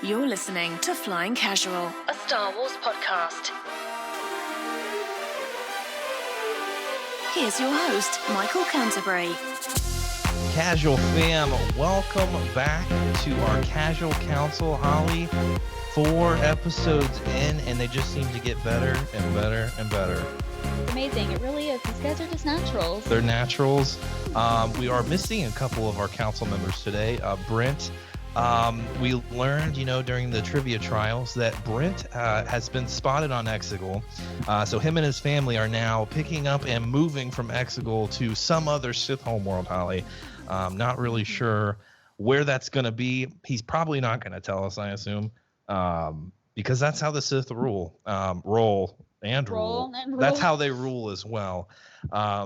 You're listening to Flying Casual, a Star Wars podcast. Here's your host, Michael Canterbury. Casual fam, welcome back to our Casual Council. Holly, 4 episodes in, and they just seem to get better and better and better. It's amazing. It really is. These guys are just naturals. They're naturals. We are missing a couple of our council members today. Brent, we learned, during the trivia trials that Brent has been spotted on Exegol. So him and his family are now picking up and moving from Exegol to some other Sith homeworld, Holly. Not really sure where that's going to be. He's probably not going to tell us, I assume, because that's how the Sith roll. That's how they rule as well.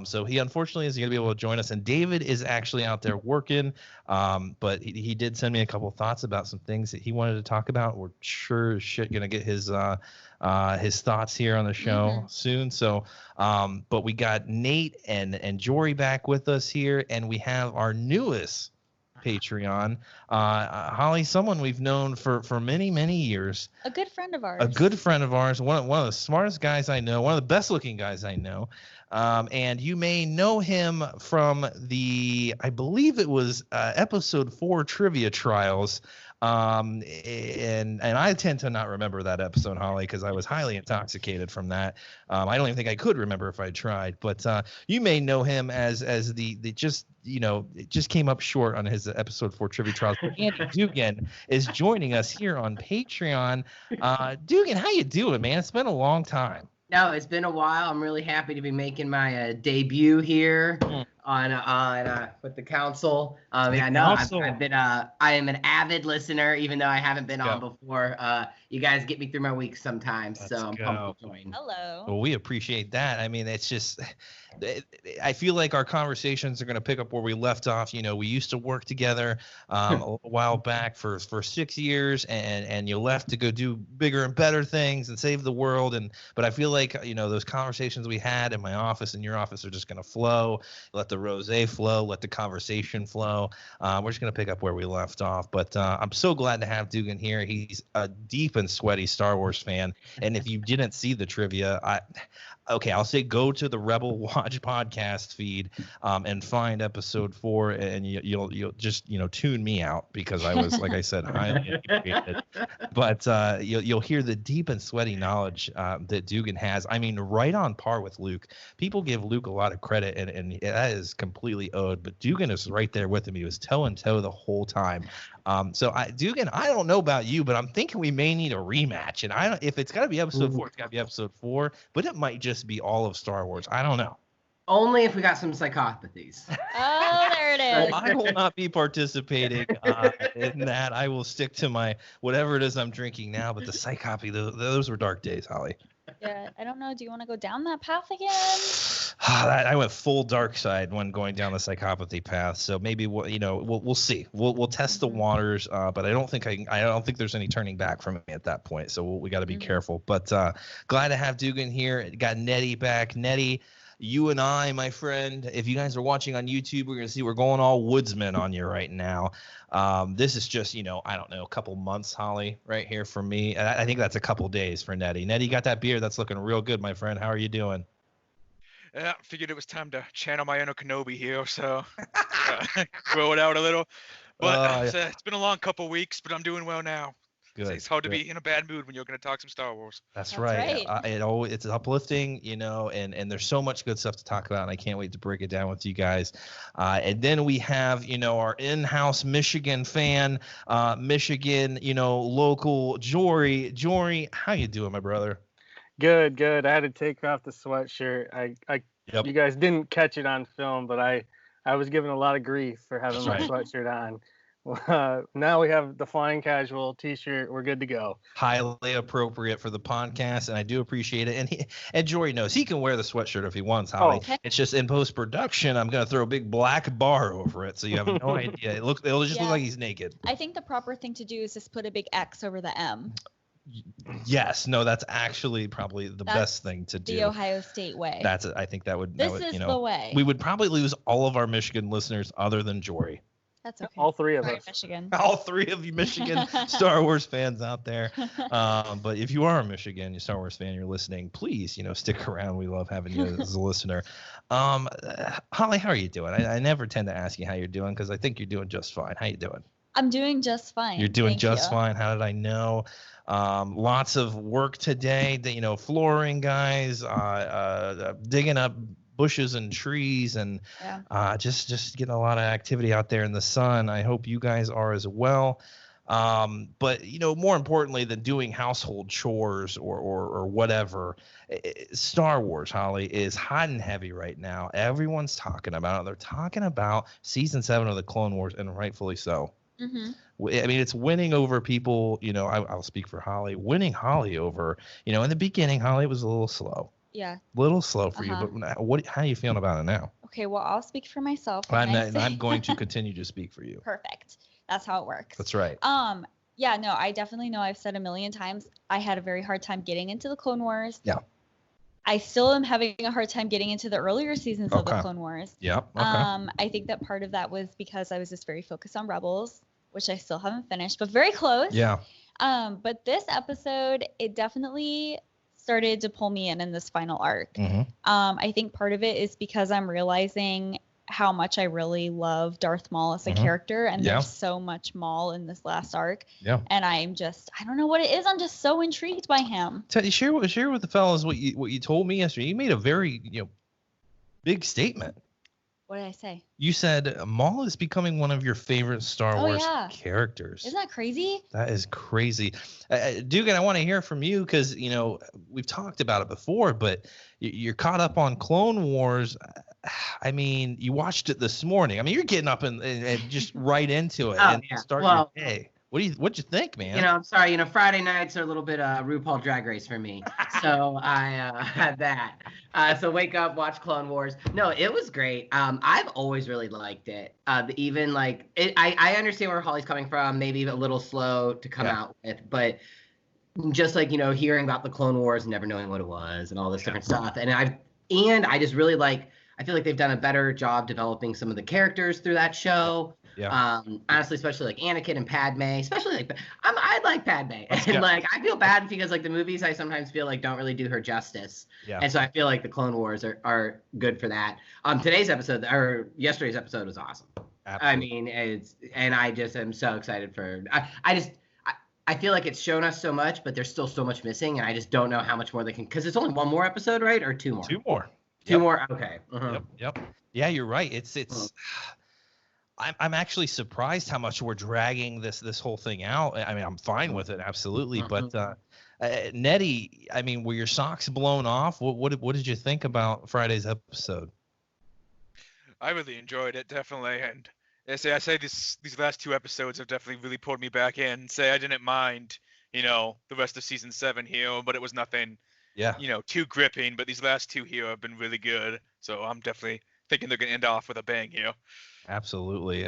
So he unfortunately isn't going to be able to join us. And David is actually out there working. But he did send me a couple thoughts about some things that he wanted to talk about. We're sure as shit going to get his thoughts here on the show soon. So, but we got Nate and Jory back with us here, and we have our newest Patreon, Holly, someone we've known for many years. A good friend of ours. One of the smartest guys I know, one of the best looking guys I know. And you may know him from I believe it was episode 4 trivia trials. And I tend to not remember that episode, Holly, because I was highly intoxicated from that. I don't even think I could remember if I tried, but you may know him as the just, it just came up short on his episode 4 trivia trials. Andy Dugan is joining us here on Patreon. Dugan, how you doing, man? It's been a long time. No, it's been a while. I'm really happy to be making my debut here on with the council. I am an avid listener, even though I haven't been on before. You guys get me through my weeks sometimes, so I'm pumped to join. Hello. Well, we appreciate that. I mean, it's just, I feel like our conversations are going to pick up where we left off. We used to work together a while back for 6 years, and you left to go do bigger and better things and save the world. But I feel like, those conversations we had in my office and your office are just going to flow. Let the rosé flow, let the conversation flow. We're just going to pick up where we left off. But I'm so glad to have Dugan here. He's a deep and sweaty Star Wars fan. And if you didn't see the trivia, I'll say go to the Rebel Watch podcast feed and find episode 4, and you'll just tune me out because I was, like I said, highly inebriated. But you'll hear the deep and sweaty knowledge that Dugan has. I mean, right on par with Luke. People give Luke a lot of credit, and that is completely owed. But Dugan is right there with him. He was toe and toe the whole time. Dugan, I don't know about you, but I'm thinking we may need a rematch. And if it's got to be episode 4, it's got to be episode 4. But it might just be all of Star Wars. I don't know. Only if we got some psychopathies. Oh, there it is. Well, I will not be participating in that. I will stick to my whatever it is I'm drinking now. But the psychopathy, those were dark days, Holly. Yeah, I don't know. Do you want to go down that path again? I went full dark side when going down the psychopathy path. So maybe we'll see. We'll test the waters. But I don't think there's any turning back from me at that point. So we got to be careful. But glad to have Dugan here. Got Nettie back. Nettie, you and I, my friend, if you guys are watching on YouTube, we're going to see we're going all woodsman on you right now. This is just, I don't know, a couple months, Holly, right here for me. And I think that's a couple days for Nettie. Nettie, you got that beard. That's looking real good, my friend. How are you doing? Yeah, I figured it was time to channel my inner Kenobi here, so grow it out a little. But it's been a long couple weeks, but I'm doing well now. Good. It's hard to be in a bad mood when you're going to talk some Star Wars. That's right. It's uplifting, and there's so much good stuff to talk about, and I can't wait to break it down with you guys. And then we have, our in-house Michigan fan, local Jory. Jory, how you doing, my brother? Good. I had to take off the sweatshirt. You guys didn't catch it on film, but I was given a lot of grief for having my sweatshirt on. Now we have the Flying Casual t-shirt. We're good to go. Highly appropriate for the podcast, and I do appreciate it. And Jory knows he can wear the sweatshirt if he wants, Holly. Okay. It's just in post-production, I'm going to throw a big black bar over it, so you have no idea. It'll just look like he's naked. I think the proper thing to do is just put a big X over the M. Yes, no, that's actually probably the best thing to do. The Ohio State way. I think that would. This is the way. We would probably lose all of our Michigan listeners other than Jory. That's okay. All three of Sorry, us. Michigan. All three of you Michigan Star Wars fans out there. But if you are a Michigan Star Wars fan, you're listening, please, stick around. We love having you as a listener. Holly, how are you doing? I never tend to ask you how you're doing because I think you're doing just fine. How you doing? I'm doing just fine. You're doing Thank just you. fine. How did I know? Lots of work today. Flooring guys, digging up bushes and trees, and just getting a lot of activity out there in the sun. I hope you guys are as well. But more importantly than doing household chores or whatever, Star Wars, Holly, is hot and heavy right now. Everyone's talking about it. They're talking about season 7 of the Clone Wars, and rightfully so. Mm-hmm. I mean, it's winning over people. I'll speak for Holly. Winning Holly over. In the beginning, Holly was a little slow. Yeah. Little slow for you, but how are you feeling about it now? Okay, well, I'll speak for myself. I'm going to continue to speak for you. Perfect. That's how it works. That's right. Yeah, no, I definitely know I've said a million times I had a very hard time getting into the Clone Wars. Yeah. I still am having a hard time getting into the earlier seasons of the Clone Wars. Yeah. Okay. I think that part of that was because I was just very focused on Rebels, which I still haven't finished, but very close. Yeah. But this episode, it definitely started to pull me in this final arc. Mm-hmm. I think part of it is because I'm realizing how much I really love Darth Maul as a character, and there's so much Maul in this last arc. Yeah. And I don't know what it is. I'm just so intrigued by him. Share with the fellas what you told me yesterday. You made a very big statement. What did I say? You said Maul is becoming one of your favorite Star Wars characters. Isn't that crazy? That is crazy. Dugan, I want to hear from you because, we've talked about it before, but you're caught up on Clone Wars. I mean, you watched it this morning. I mean, you're getting up and just right into it and starting your day. What'd you think, man? I'm sorry. Friday nights are a little bit RuPaul Drag Race for me, so I had that. So wake up, watch Clone Wars. No, it was great. I've always really liked it. Even I understand where Holly's coming from. Maybe a little slow to come out with, but just hearing about the Clone Wars, and never knowing what it was, and all this different stuff, and I just really I feel like they've done a better job developing some of the characters through that show. Yeah. Honestly, especially Anakin and Padme, especially I like Padme, and I feel bad because the movies I sometimes feel don't really do her justice. Yeah. And so I feel like the Clone Wars are good for that. Today's episode or yesterday's episode was awesome. Absolutely. I mean, I just am so excited for. I feel like it's shown us so much, but there's still so much missing, and I just don't know how much more they can. Because it's only one more episode, right, or two more? Two more. Two more. Okay. Uh-huh. Yep. Yeah, you're right. It's. I'm actually surprised how much we're dragging this whole thing out. I mean, I'm fine with it, absolutely. But Nettie, I mean, were your socks blown off? What did you think about Friday's episode? I really enjoyed it, definitely. And I say these last two episodes have definitely really pulled me back in. I didn't mind, the rest of season 7 here, but it was nothing, too gripping. But these last two here have been really good. So I'm definitely thinking they're going to end off with a bang here. Absolutely.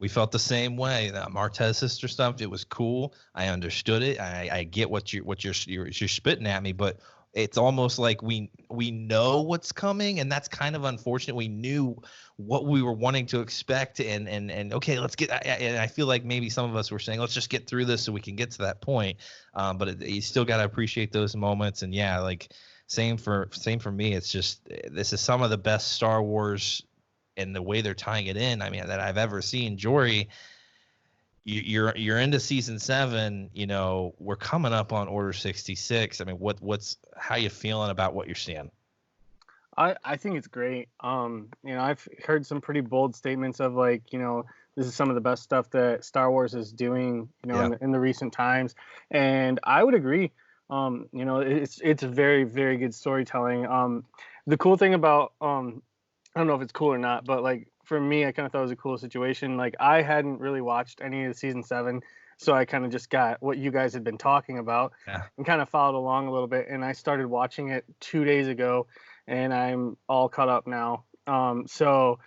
We felt the same way. The Martez sister stuff, it was cool. I understood it. I get what you're spitting at me, but it's almost like we know what's coming, and that's kind of unfortunate. We knew what we were wanting to expect, and okay, let's get. And I feel like maybe some of us were saying, let's just get through this so we can get to that point. But you still got to appreciate those moments, and same for me. It's just this is some of the best Star Wars. And the way they're tying it in, I mean, that I've ever seen. Jory, you're into season 7. We're coming up on Order 66. I mean, how you feeling about what you're seeing? I think it's great. I've heard some pretty bold statements of this is some of the best stuff that Star Wars is doing, in the recent times, and I would agree. It's very, very good storytelling. The cool thing about I don't know if it's cool or not, but for me, I kind of thought it was a cool situation. I hadn't really watched any of season 7, so I kind of just got what you guys had been talking about and kind of followed along a little bit. And I started watching it 2 days ago, and I'm all caught up now. So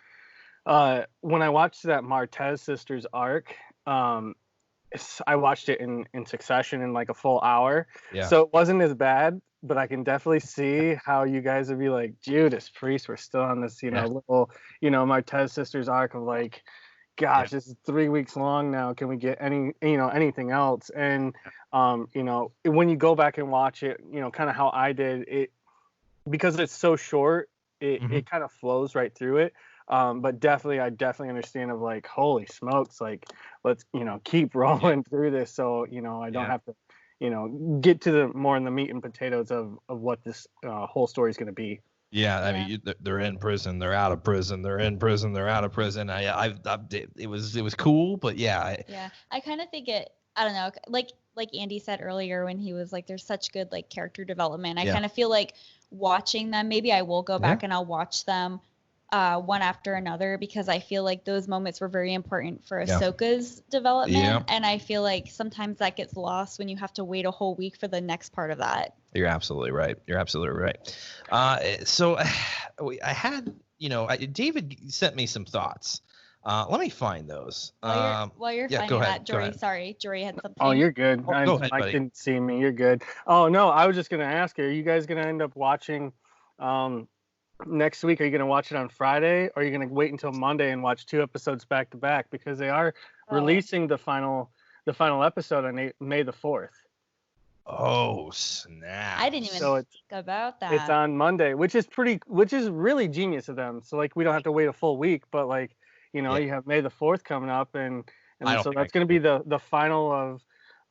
when I watched that Martez sisters arc, I watched it in succession in a full hour. Yeah. So it wasn't as bad but I can definitely see how you guys would be like, Judas Priest, we're still on this, little, Martez sisters arc of like, gosh, this is 3 weeks long now. Can we get anything else? And, when you go back and watch it, kind of how I did it, because it's so short, it kind of flows right through it. But I definitely understand of like, holy smokes, like let's, keep rolling through this. So, I don't have to, get to the more in the meat and potatoes of what this whole story is going to be. Yeah, I mean, they're in prison, they're out of prison, they're in prison, they're out of prison. It was cool, but yeah, I kind of think I don't know, like Andy said earlier when he was like, there's such good like character development. I kind of feel like watching them, maybe I will go back and I'll watch them one after another, because I feel like those moments were very important for Ahsoka's development, and I feel like sometimes that gets lost when you have to wait a whole week for the next part of that. You're absolutely right. So I had, David sent me some thoughts. Let me find those. While you're finding that, Jory, sorry, Jory had something. Oh, you're good. Go ahead, Mike buddy. didn't see me. You're good. Oh no, I was just gonna ask you, are you guys gonna end up watching next week? Are you going to watch it on Friday, or are you going to wait until Monday and watch 2 episodes back to back, because they are releasing the final episode on May the 4th? Oh snap! I didn't even think about that. It's on Monday, which is really genius of them. So like we don't have to wait a full week, but like you have May the 4th coming up, and so that's going to be the final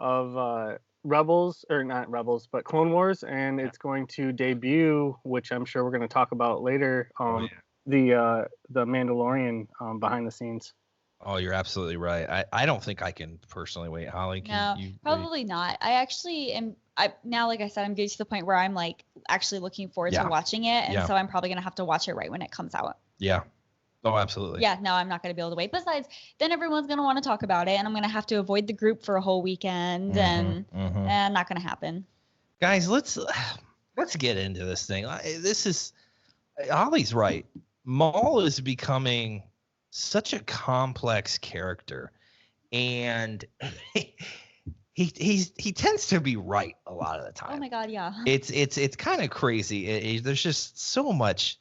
of Rebels, or not Rebels, but Clone Wars, and it's going to debut, which I'm sure we're going to talk about later, the Mandalorian behind the scenes. Oh, you're absolutely right. I don't think I can personally wait. Holly, can you probably not. I actually am. Now, like I said, I'm getting to the point where I'm like actually looking forward to watching it, and so I'm probably going to have to watch it right when it comes out. Yeah. Oh, absolutely. Yeah, no, I'm not going to be able to wait. Besides, then everyone's going to want to talk about it, and I'm going to have to avoid the group for a whole weekend, and not going to happen. Guys, let's get into this thing. Holly's right. Maul is becoming such a complex character, and he tends to be right a lot of the time. Oh my God, yeah. It's kind of crazy. There's just so much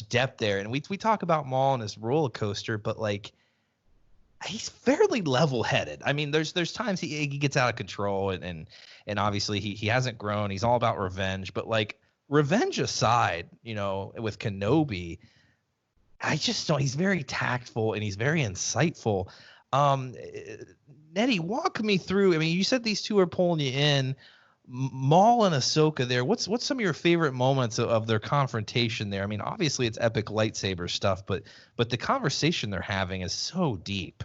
depth there, and we talk about Maul and his roller coaster, but like he's fairly level-headed. I mean, there's times he gets out of control, and obviously he hasn't grown. He's all about revenge, but like revenge aside, with Kenobi, I just don't. He's very tactful and he's very insightful. Nettie, walk me through. I mean, you said these two are pulling you in. Maul and Ahsoka there. What's some of your favorite moments of their confrontation there? I mean, obviously it's epic lightsaber stuff, but the conversation they're having is so deep.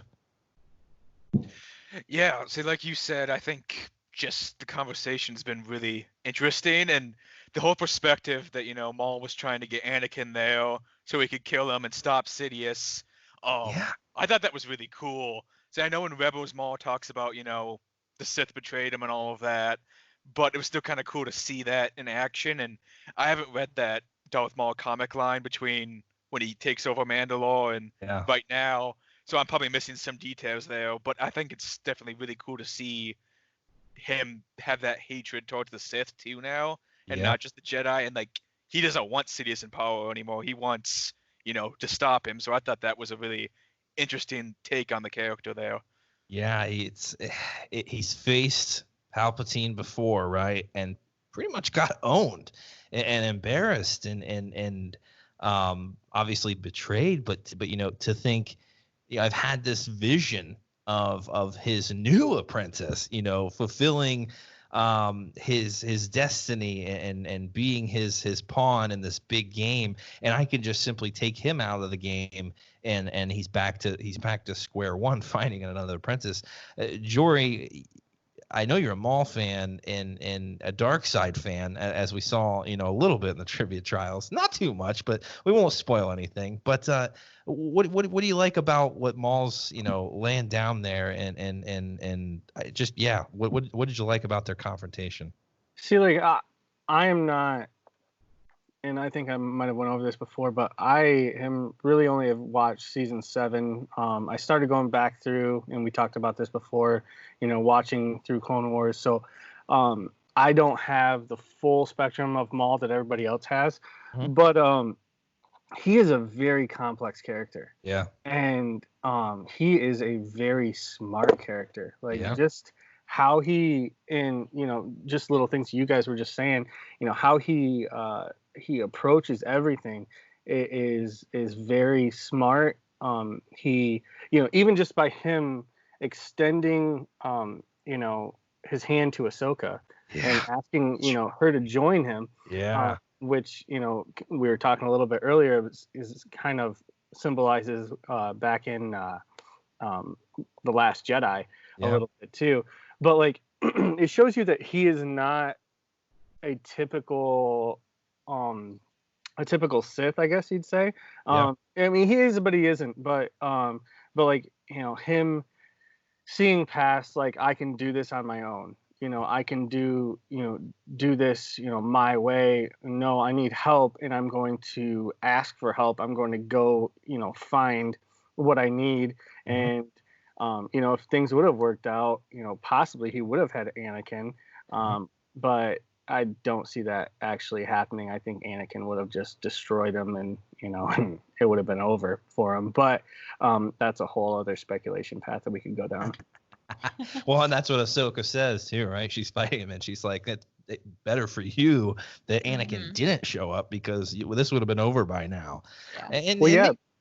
Yeah, see, like you said, I think just the conversation's been really interesting, and the whole perspective that Maul was trying to get Anakin there so he could kill him and stop Sidious. I thought that was really cool. See, I know in Rebels Maul talks about the Sith betrayed him and all of that, but it was still kind of cool to see that in action. And I haven't read that Darth Maul comic line between when he takes over Mandalore and right now, so I'm probably missing some details there. But I think it's definitely really cool to see him have that hatred towards the Sith too now, and not just the Jedi. And like he doesn't want Sidious in power anymore. He wants to stop him. So I thought that was a really interesting take on the character there. Yeah, he's faced Palpatine before, right? And pretty much got owned and embarrassed and obviously betrayed. But to think, I've had this vision of his new apprentice, fulfilling his destiny and being his pawn in this big game, and I can just simply take him out of the game, and he's back to square one, finding another apprentice. Jory, I know you're a Maul fan and a Dark Side fan, as we saw, a little bit in the trivia trials. Not too much, but we won't spoil anything. But what do you like about what Maul's laying down there, and just what did you like about their confrontation? See, like I am not, and I think I might have went over this before, but I am really only have watched season 7. I started going back through, and we talked about this before, watching through Clone Wars. So I don't have the full spectrum of Maul that everybody else has, Mhm. but he is a very complex character. Yeah. And he is a very smart character. Like just how he just little things you guys were just saying, how he approaches everything is very smart. He, even just by him extending his hand to Ahsoka and asking her to join him. Yeah. Which we were talking a little bit earlier is kind of symbolizes back in the Last Jedi a little bit too, but like it shows you that he is not a typical Sith, I guess you'd say. I mean, he is, but he isn't. But like him seeing past, like, I can do this on my own. I can do this, my way. No, I need help, and I'm going to ask for help. I'm going to go, find what I need. And, if things would have worked out, possibly he would have had Anakin. But I don't see that actually happening. I think Anakin would have just destroyed him, and, and it would have been over for him. But that's a whole other speculation path that we could go down. Well, and that's what Ahsoka says too, right? She's fighting him, and she's like, "It's better for you that Anakin didn't show up, because this would have been over by now." And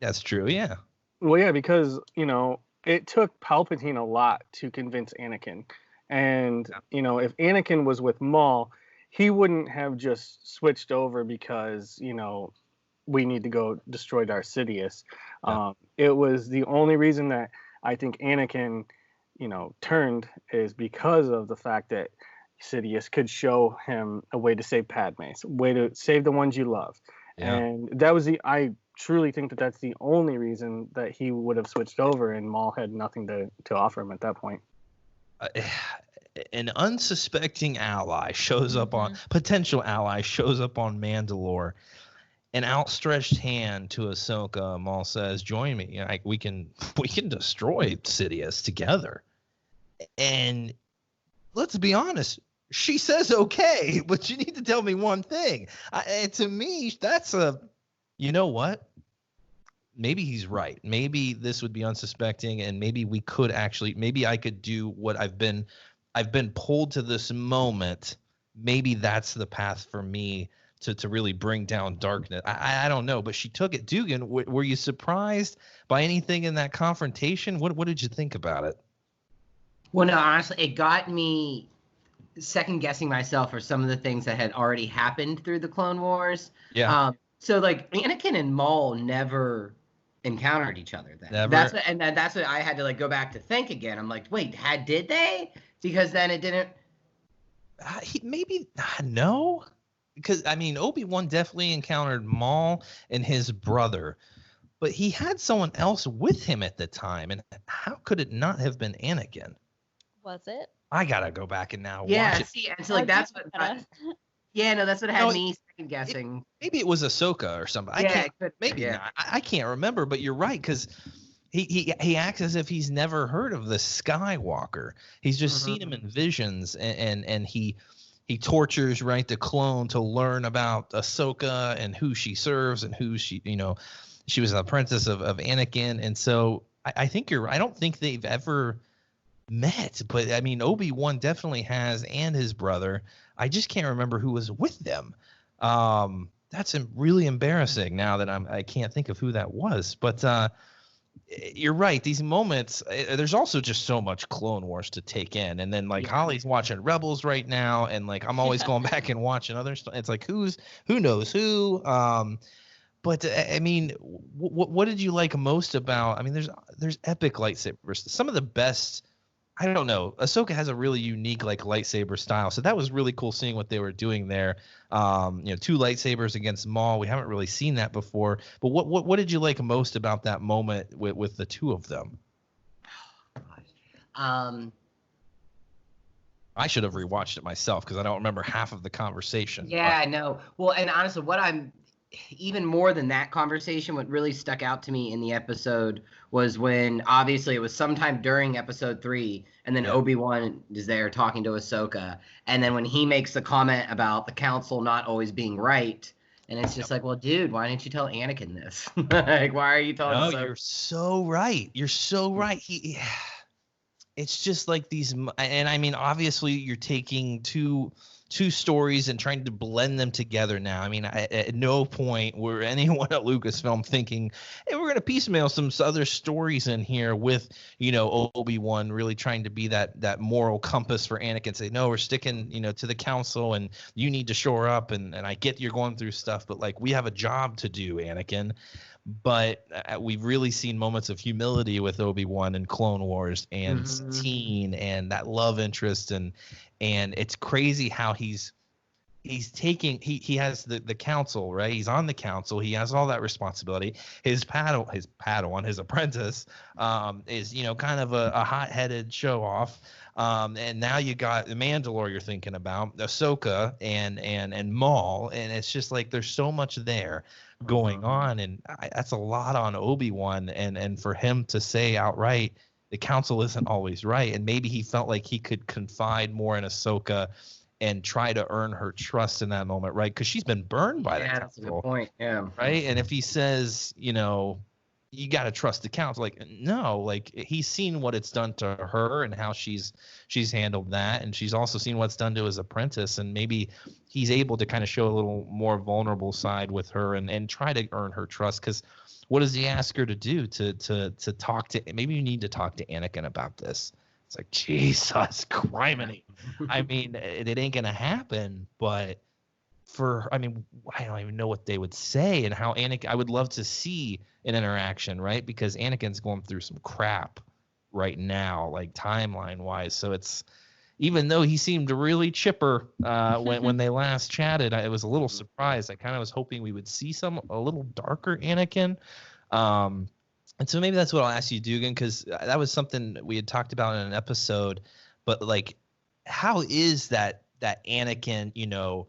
that's true. Yeah. Well, yeah, because it took Palpatine a lot to convince Anakin, and if Anakin was with Maul, he wouldn't have just switched over because we need to go destroy Darth Sidious. It was the only reason that I think Anakin turned is because of the fact that Sidious could show him a way to save Padme, a way to save the ones you love. And that was I truly think that that's the only reason that he would have switched over, and Maul had nothing to offer him at that point. An unsuspecting ally shows up on potential ally shows up on Mandalore. An outstretched hand to Ahsoka. Maul says, "Join me. Like, we can destroy Sidious together." And let's be honest, she says okay, but you need to tell me one thing. And to me, that's you know what? Maybe he's right. Maybe this would be unsuspecting, and maybe we could actually. Maybe I could do what I've been pulled to this moment. Maybe that's the path for me to really bring down darkness. I don't know, but she took it. Dugan, were you surprised by anything in that confrontation? What did you think about it? Well, no, honestly, it got me second guessing myself for some of the things that had already happened through the Clone Wars. Yeah. So like Anakin and Maul never encountered each other then. Never. That's what I had to like go back to think again. I'm like, wait, did they? Because then it didn't. No. Because, I mean, Obi-Wan definitely encountered Maul and his brother, but he had someone else with him at the time. And how could it not have been Anakin? Was it? I got to go back and now watch it. See, and so like that's what that's what had me second guessing. Maybe it was Ahsoka or something. Not. I can't remember, but you're right, because he acts as if he's never heard of the Skywalker. He's just seen him in visions, and he tortures, right, the clone to learn about Ahsoka and who she serves and who she was an apprentice of Anakin. And so I think I don't think they've ever met, but I mean, Obi-Wan definitely has, and his brother. I just can't remember who was with them. That's really embarrassing now that I can't think of who that was, but you're right. These moments, there's also just so much Clone Wars to take in. And then like Holly's watching Rebels right now. And like, I'm always going back and watching other stuff. It's like, who knows who? But I mean, what did you like most about, I mean, there's epic lightsabers. Some of the best, I don't know. Ahsoka has a really unique like lightsaber style. So that was really cool seeing what they were doing there. Two lightsabers against Maul. We haven't really seen that before. But what did you like most about that moment with the two of them? I should have rewatched it myself because I don't remember half of the conversation. Yeah, I know. Well, and honestly, even more than that conversation, what really stuck out to me in the episode was when, obviously, it was sometime during episode 3, and then Obi-Wan is there talking to Ahsoka, and then when he makes the comment about the council not always being right, and it's just like, well, dude, why didn't you tell Anakin this? Like, why are you telling No, Ahsoka? you're so right. You're so right. It's just like these, and I mean, obviously, you're taking two stories and trying to blend them together now. I mean, at no point were anyone at Lucasfilm thinking, hey, we're going to piecemeal some other stories in here with, Obi-Wan really trying to be that moral compass for Anakin. Say, no, we're sticking, to the council, and you need to shore up. And I get you're going through stuff, but like, we have a job to do, Anakin. But we've really seen moments of humility with Obi-Wan in Clone Wars and Satine and that love interest, and it's crazy how he's taking he has the council, right? He's on the council. He has all that responsibility. His Padawan, his apprentice, is kind of a hot-headed show off. And now you got the Mandalore you're thinking about, Ahsoka and Maul, and it's just like there's so much there going on, and that's a lot on Obi-Wan, and for him to say outright the council isn't always right, and maybe he felt like he could confide more in Ahsoka and try to earn her trust in that moment, right? Because she's been burned by the council. That's a good point. Yeah. Right. And if he says, you got to trust the council, like, no, like he's seen what it's done to her and how she's handled that, and she's also seen what's done to his apprentice, and maybe he's able to kind of show a little more vulnerable side with her and try to earn her trust. Because what does he ask her to do? To talk to, maybe you need to talk to Anakin about this. It's like, Jesus criminy. I mean, it ain't gonna happen, but I don't even know what they would say, and how Anakin, I would love to see an interaction, right? Because Anakin's going through some crap right now, like timeline wise. So it's, even though he seemed really chipper when they last chatted, I was a little surprised. I kind of was hoping we would see a little darker Anakin. And so maybe that's what I'll ask you, Dugan, because that was something we had talked about in an episode. But like, how is that Anakin,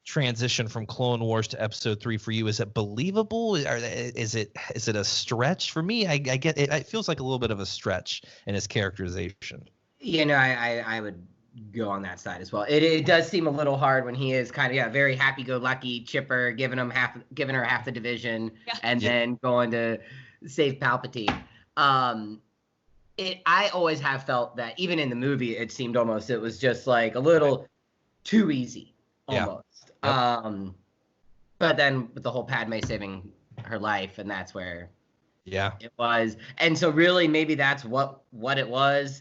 transition from Clone Wars to Episode 3 for you? Is it believable? Is it a stretch? For me, I get it. It feels like a little bit of a stretch in his characterization. I would go on that side as well. It does seem a little hard when he is kind of very happy-go-lucky, chipper, giving her half the division, and then going to save Palpatine. I always have felt that even in the movie, it seemed almost, it was just like a little too easy, almost. Yep. But then with the whole Padme saving her life, and that's where it was. And so really maybe that's what it was.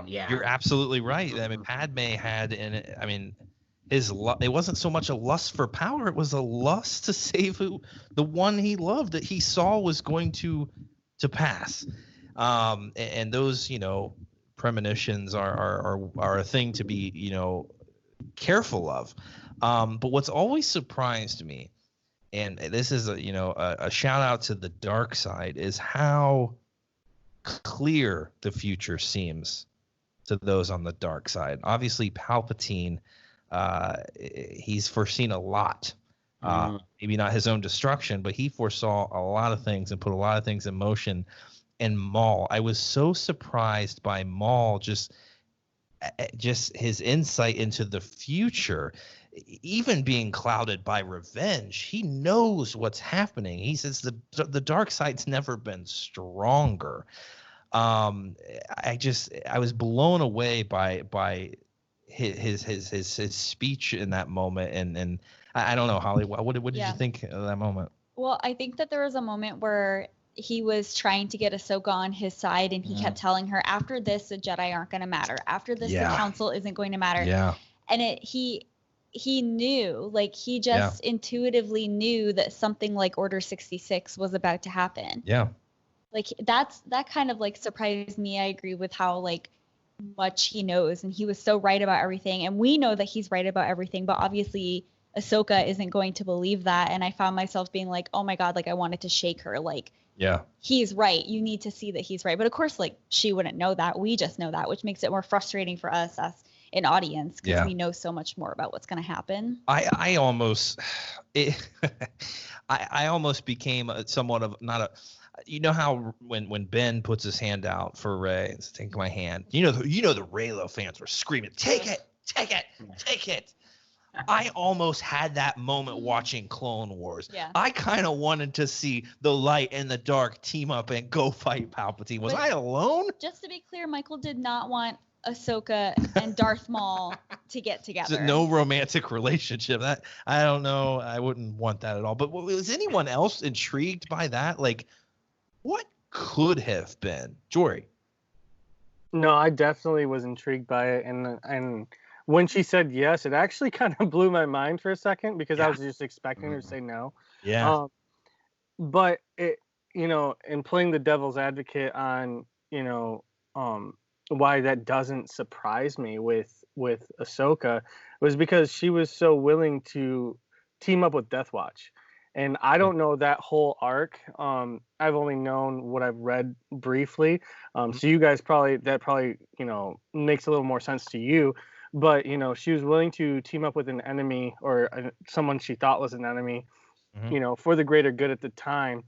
You're absolutely right. I mean, Padme had it wasn't so much a lust for power, it was a lust to save the one he loved, that he saw was going to pass. And those, premonitions are a thing to be, careful of. But what's always surprised me, and this is a shout out to the dark side, is how clear the future seems to those on the dark side. Obviously, Palpatine, he's foreseen a lot. Maybe not his own destruction, but he foresaw a lot of things and put a lot of things in motion. And Maul, I was so surprised by Maul, just his insight into the future, even being clouded by revenge. He knows what's happening. He says the dark side's never been stronger. I was blown away by his speech in that moment, and I don't know, Holly, what did you think of that moment? Well, I think that there was a moment where he was trying to get Ahsoka on his side, and he kept telling her, after this, the Jedi aren't going to matter. After this, the Council isn't going to matter. Yeah. And he knew, like, he just intuitively knew that something like Order 66 was about to happen. Yeah. Like, that kind of, like, surprised me. I agree with how, like, much he knows, and he was so right about everything. And we know that he's right about everything, but obviously Ahsoka isn't going to believe that. And I found myself being like, oh my God, like, I wanted to shake her. Like, he's right. You need to see that he's right. But of course, like, she wouldn't know that. We just know that, which makes it more frustrating for us as an audience because we know so much more about what's going to happen. I almost I almost became somewhat of not a. You know how when Ben puts his hand out for Rey and says, "Take my hand," the Reylo fans were screaming, "Take it, take it, take it." I almost had that moment watching Clone Wars. Yeah. I kind of wanted to see the light and the dark team up and go fight Palpatine. Was I alone? Just to be clear, Michael did not want Ahsoka and Darth Maul to get together. So no romantic relationship. That I don't know. I wouldn't want that at all. But was anyone else intrigued by that? Like, what could have been? Jory? No, I definitely was intrigued by it, and when she said yes, it actually kind of blew my mind for a second because I was just expecting her to say no. Yeah. But it, in playing the devil's advocate on, why that doesn't surprise me with Ahsoka was because she was so willing to team up with Death Watch. And I don't know that whole arc. I've only known what I've read briefly. So you guys probably makes a little more sense to you. But, she was willing to team up with an enemy or someone she thought was an enemy, for the greater good at the time.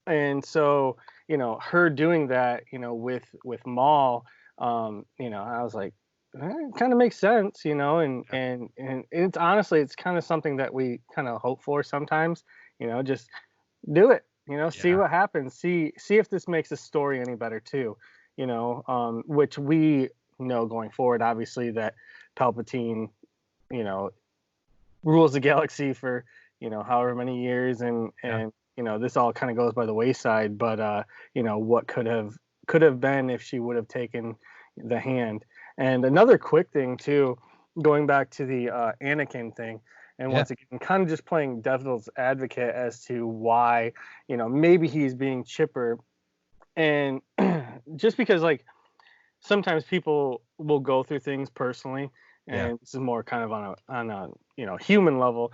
And so, her doing that, with Maul, I was like, it kind of makes sense, and it's honestly, it's kind of something that we kind of hope for sometimes, just do it, see what happens, see if this makes the story any better too, which we know going forward, obviously, that Palpatine, rules the galaxy for, however many years, and this all kind of goes by the wayside, but what could have been if she would have taken the hand. And another quick thing too, going back to the Anakin thing, and once again, kind of just playing devil's advocate as to why, maybe he's being chipper, and just because like sometimes people will go through things personally, and this is more kind of on a human level,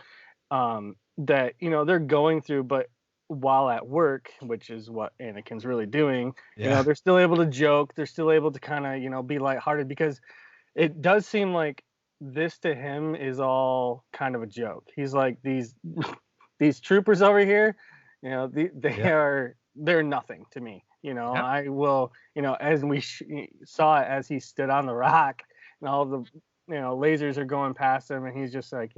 that they're going through, but while at work, which is what Anakin's really doing, they're still able to joke, they're still able to kind of be lighthearted, because it does seem like this to him is all kind of a joke. He's like, these troopers over here, they're nothing to me. I will, as we saw it as he stood on the rock and all the lasers are going past him, and he's just like,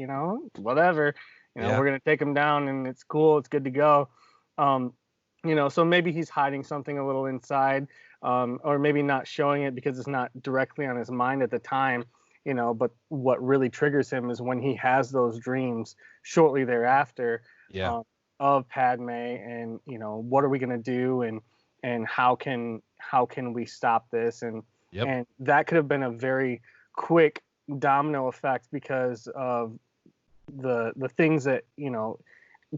whatever. We're going to take him down, and it's cool. It's good to go. So maybe he's hiding something a little inside, or maybe not showing it because it's not directly on his mind at the time, but what really triggers him is when he has those dreams shortly thereafter, of Padme, and, what are we going to do? And how can we stop this? And that could have been a very quick domino effect because of the things that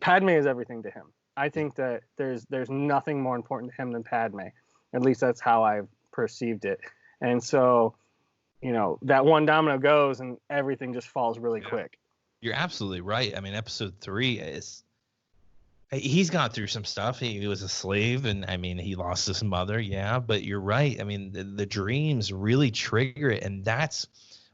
Padme is everything to him. I think that there's nothing more important to him than Padme. At least that's how I've perceived it. And so that one domino goes and everything just falls really quick. You're absolutely right. I mean, episode 3 he's gone through some stuff. He was a slave, and I mean, he lost his mother, but you're right. I mean, the dreams really trigger it, and that's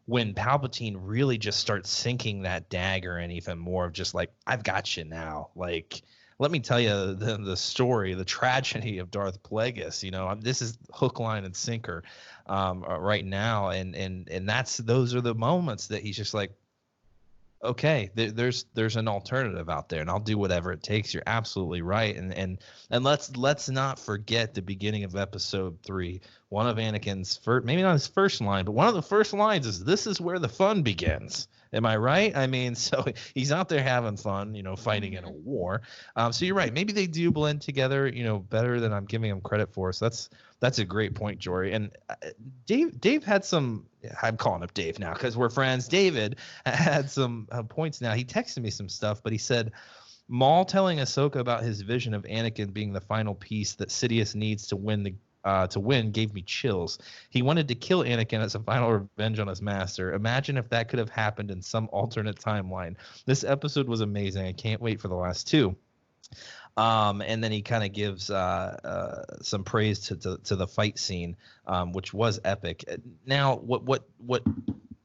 when Palpatine really just starts sinking that dagger, and even more of just like, I've got you now. Like, let me tell you the story, the tragedy of Darth Plagueis. This is hook, line, and sinker right now, and those are the moments that he's just like, okay, there's an alternative out there, and I'll do whatever it takes. You're absolutely right, and let's not forget the beginning of episode 3. One of Anakin's first, maybe not his first line, but one of the first lines is, "This is where the fun begins." Am I right? I mean, so he's out there having fun, fighting in a war. So you're right. Maybe they do blend together, better than I'm giving them credit for. So that's a great point, Jory. And Dave had some. I'm calling up Dave now because we're friends. David had some points now. He texted me some stuff, but he said Maul telling Ahsoka about his vision of Anakin being the final piece that Sidious needs to win gave me chills. He wanted to kill Anakin as a final revenge on his master. Imagine if that could have happened in some alternate timeline. This episode was amazing. I can't wait for the last 2. And then he kind of gives some praise to the fight scene, which was epic. Now, what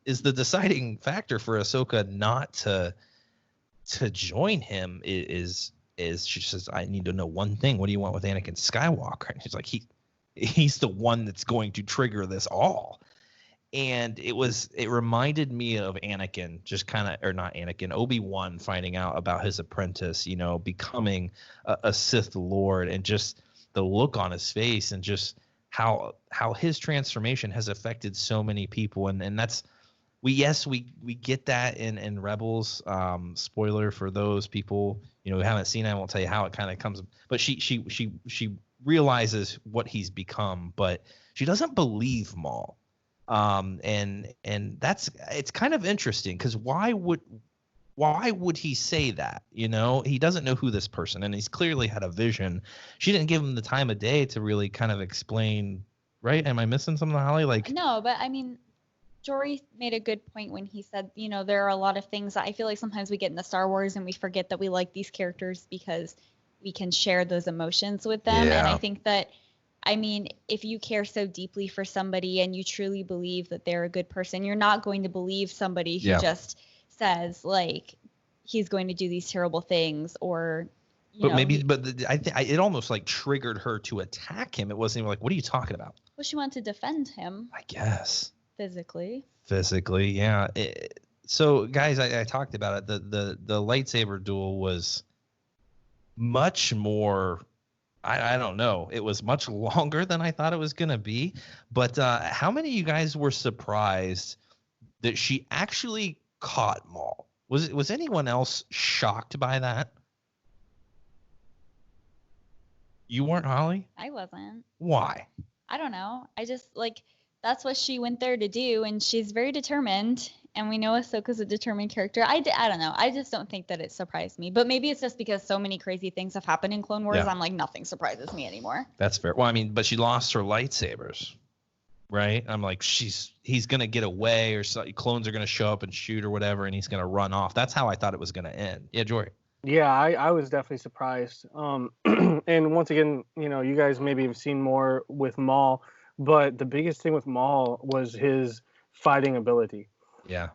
is the deciding factor for Ahsoka not to join him is she says, I need to know one thing. What do you want with Anakin Skywalker? And she's like, he's the one that's going to trigger this all. And it reminded me of Anakin, just kind of, or not Anakin, Obi-Wan finding out about his apprentice, becoming a Sith Lord, and just the look on his face, and just how his transformation has affected so many people. And that's, we get that in Rebels. Spoiler for those people, who haven't seen it, I won't tell you how it kind of comes, but she realizes what he's become, but she doesn't believe Maul. And it's kind of interesting, because why would he say that? He doesn't know who this person, and he's clearly had a vision. She didn't give him the time of day to really kind of explain, right? Am I missing something, Holly? No, but I mean, Jory made a good point when he said, there are a lot of things that I feel like sometimes we get in the Star Wars and we forget that we like these characters because we can share those emotions with them. Yeah. And I think that, I mean, if you care so deeply for somebody and you truly believe that they're a good person, you're not going to believe somebody who just says, like, he's going to do these terrible things, or it almost like triggered her to attack him. It wasn't even like, what are you talking about? Well, she wanted to defend him, I guess. Physically, yeah. So, guys, I talked about it. The lightsaber duel was much more. I don't know. It was much longer than I thought it was gonna be. But how many of you guys were surprised that she actually caught Maul? Was anyone else shocked by that? You weren't, Holly? I wasn't. Why? I don't know. I just, like, that's what she went there to do, and she's very determined. And we know Ahsoka's a determined character. I don't know. I just don't think that it surprised me. But maybe it's just because so many crazy things have happened in Clone Wars. Yeah. I'm like, nothing surprises me anymore. That's fair. Well, I mean, but she lost her lightsabers, right? I'm like, he's going to get away, or clones are going to show up and shoot or whatever, and he's going to run off. That's how I thought it was going to end. Yeah, Jory. Yeah, I was definitely surprised. And once again, you guys maybe have seen more with Maul, but the biggest thing with Maul was his fighting ability. Yeah.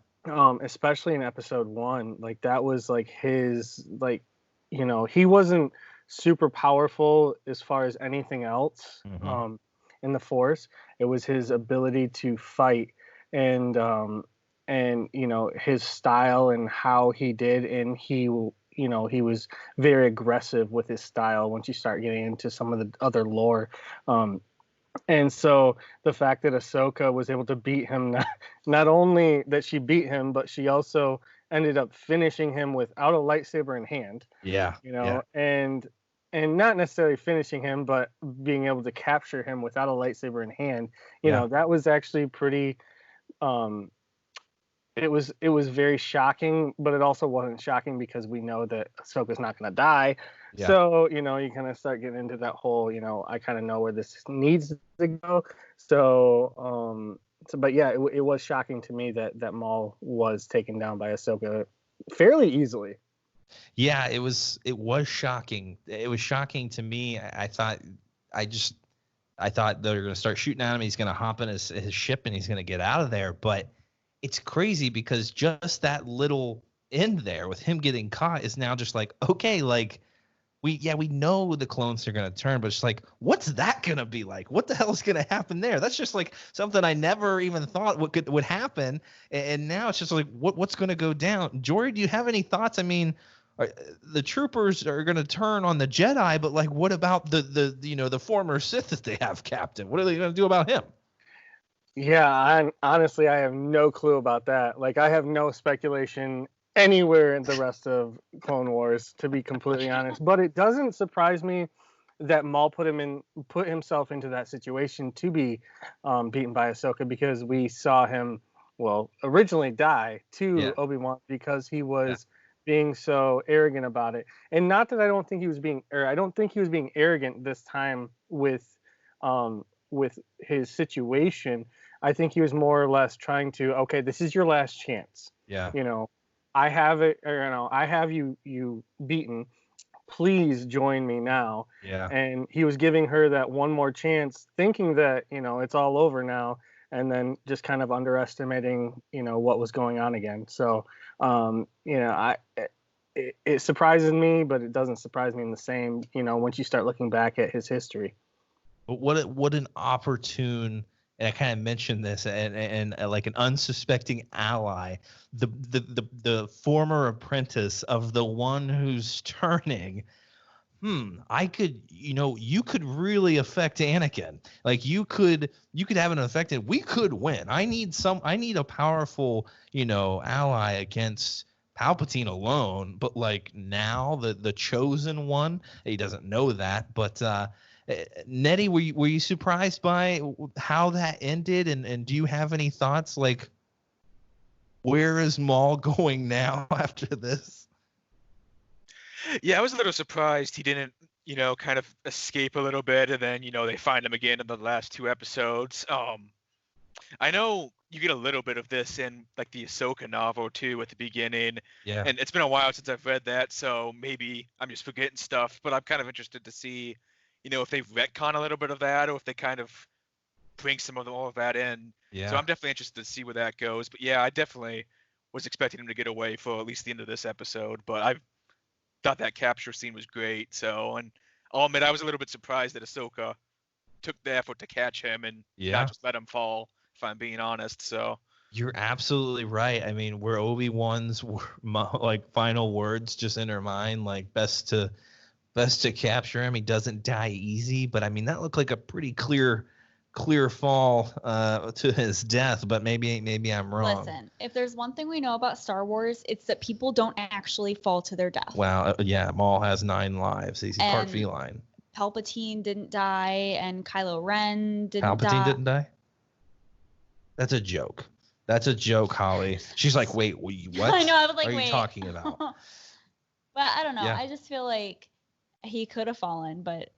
Especially in episode 1, like that was like his, like, he wasn't super powerful as far as anything else in the Force. It was his ability to fight, and his style and how he did, and he was very aggressive with his style once you start getting into some of the other lore. And so the fact that Ahsoka was able to beat him, not only that she beat him, but she also ended up finishing him without a lightsaber in hand. Yeah. And not necessarily finishing him, but being able to capture him without a lightsaber in hand. That was actually pretty. It was very shocking, but it also wasn't shocking because we know that Ahsoka's not going to die. Yeah. So, you kind of start getting into that whole, I kind of know where this needs to go. So, but yeah, it was shocking to me that Maul was taken down by Ahsoka fairly easily. Yeah, it was shocking. It was shocking to me. I thought they were going to start shooting at him. He's going to hop in his ship and he's going to get out of there. But it's crazy because just that little end there with him getting caught is now just like, okay, like we know the clones are going to turn, but it's like, what's that going to be like? What the hell is going to happen there? That's just like something I never even thought would happen. And now it's just like, what's going to go down? Jory, do you have any thoughts? I mean, the troopers are going to turn on the Jedi, but like, what about the former Sith that they have captive? What are they going to do about him? Yeah, honestly, I have no clue about that. Like, I have no speculation anywhere in the rest of Clone Wars, to be completely honest. But it doesn't surprise me that Maul put himself into that situation to be beaten by Ahsoka, because we saw him, originally die to Obi-Wan because he was being so arrogant about it. And not that I don't think he was being arrogant this time with his situation. I think he was more or less trying to, okay, this is your last chance. Yeah. I have it, or, I have you beaten. Please join me now. Yeah. And he was giving her that one more chance, thinking that, it's all over now. and then just kind of underestimating, what was going on again. So, it surprises me, but it doesn't surprise me in the same, once you start looking back at his history. But what an opportune, and I kind of mentioned this, and like an unsuspecting ally, the former apprentice of the one who's turning. I could, you could really affect Anakin. Like you could have an effect, and we could win. I need a powerful, ally against Palpatine alone. But like now, the chosen one, he doesn't know that. But Nettie, were you surprised by how that ended? And do you have any thoughts? Like, where is Maul going now after this? Yeah, I was a little surprised he didn't, kind of escape a little bit, and then, they find him again in the last 2 episodes. I know you get a little bit of this in like the Ahsoka novel too at the beginning. Yeah. And it's been a while since I've read that, so maybe I'm just forgetting stuff. But I'm kind of interested to see, if they retcon a little bit of that, or if they kind of bring some of all of that in. Yeah. So I'm definitely interested to see where that goes. But yeah, I definitely was expecting him to get away for at least the end of this episode. But I thought that capture scene was great. So, and I'll admit I was a little bit surprised that Ahsoka took the effort to catch him and not just let him fall, if I'm being honest. So you're absolutely right. I mean, were Obi-Wan's like final words just in her mind, like best to capture him. He doesn't die easy, but I mean that looked like a pretty clear fall to his death, but maybe I'm wrong. Listen, if there's one thing we know about Star Wars, it's that people don't actually fall to their death. Wow, yeah, Maul has 9 lives. He's part feline. Palpatine didn't die, and Kylo Ren didn't die. Palpatine didn't die? That's a joke. That's a joke, Holly. She's like, wait, what? I know, I was like, what are wait. you talking about? But I don't know. Yeah. I just feel like he could have fallen, but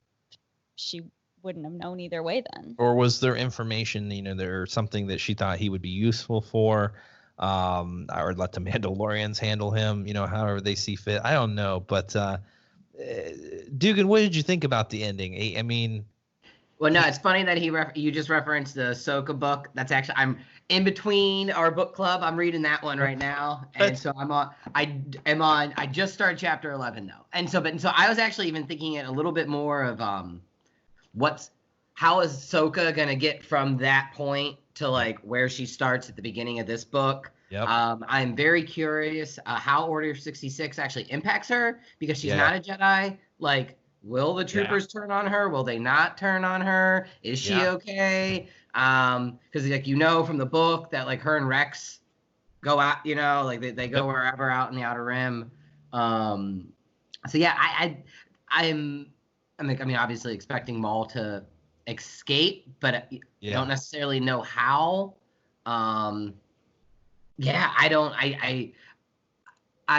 she wouldn't have known either way then. Or was there information, there's something that she thought he would be useful for, or let the Mandalorians handle him, however they see fit. I don't know, but Dugan, what did you think about the ending? I mean, well, no, it's funny that you just referenced the Ahsoka book. That's actually, I'm in between our book club. I'm reading that one right now, and so I just started chapter 11 though, and so I was actually even thinking it a little bit more of how is Ahsoka gonna get from that point to like where she starts at the beginning of this book? Yep. I'm very curious how Order 66 actually impacts her, because she's not a Jedi. Like, will the troopers turn on her? Will they not turn on her? Is she okay? Because like from the book that like her and Rex go out, like they go wherever out in the Outer Rim. So yeah, I'm obviously expecting Maul to escape, but I don't necessarily know how. I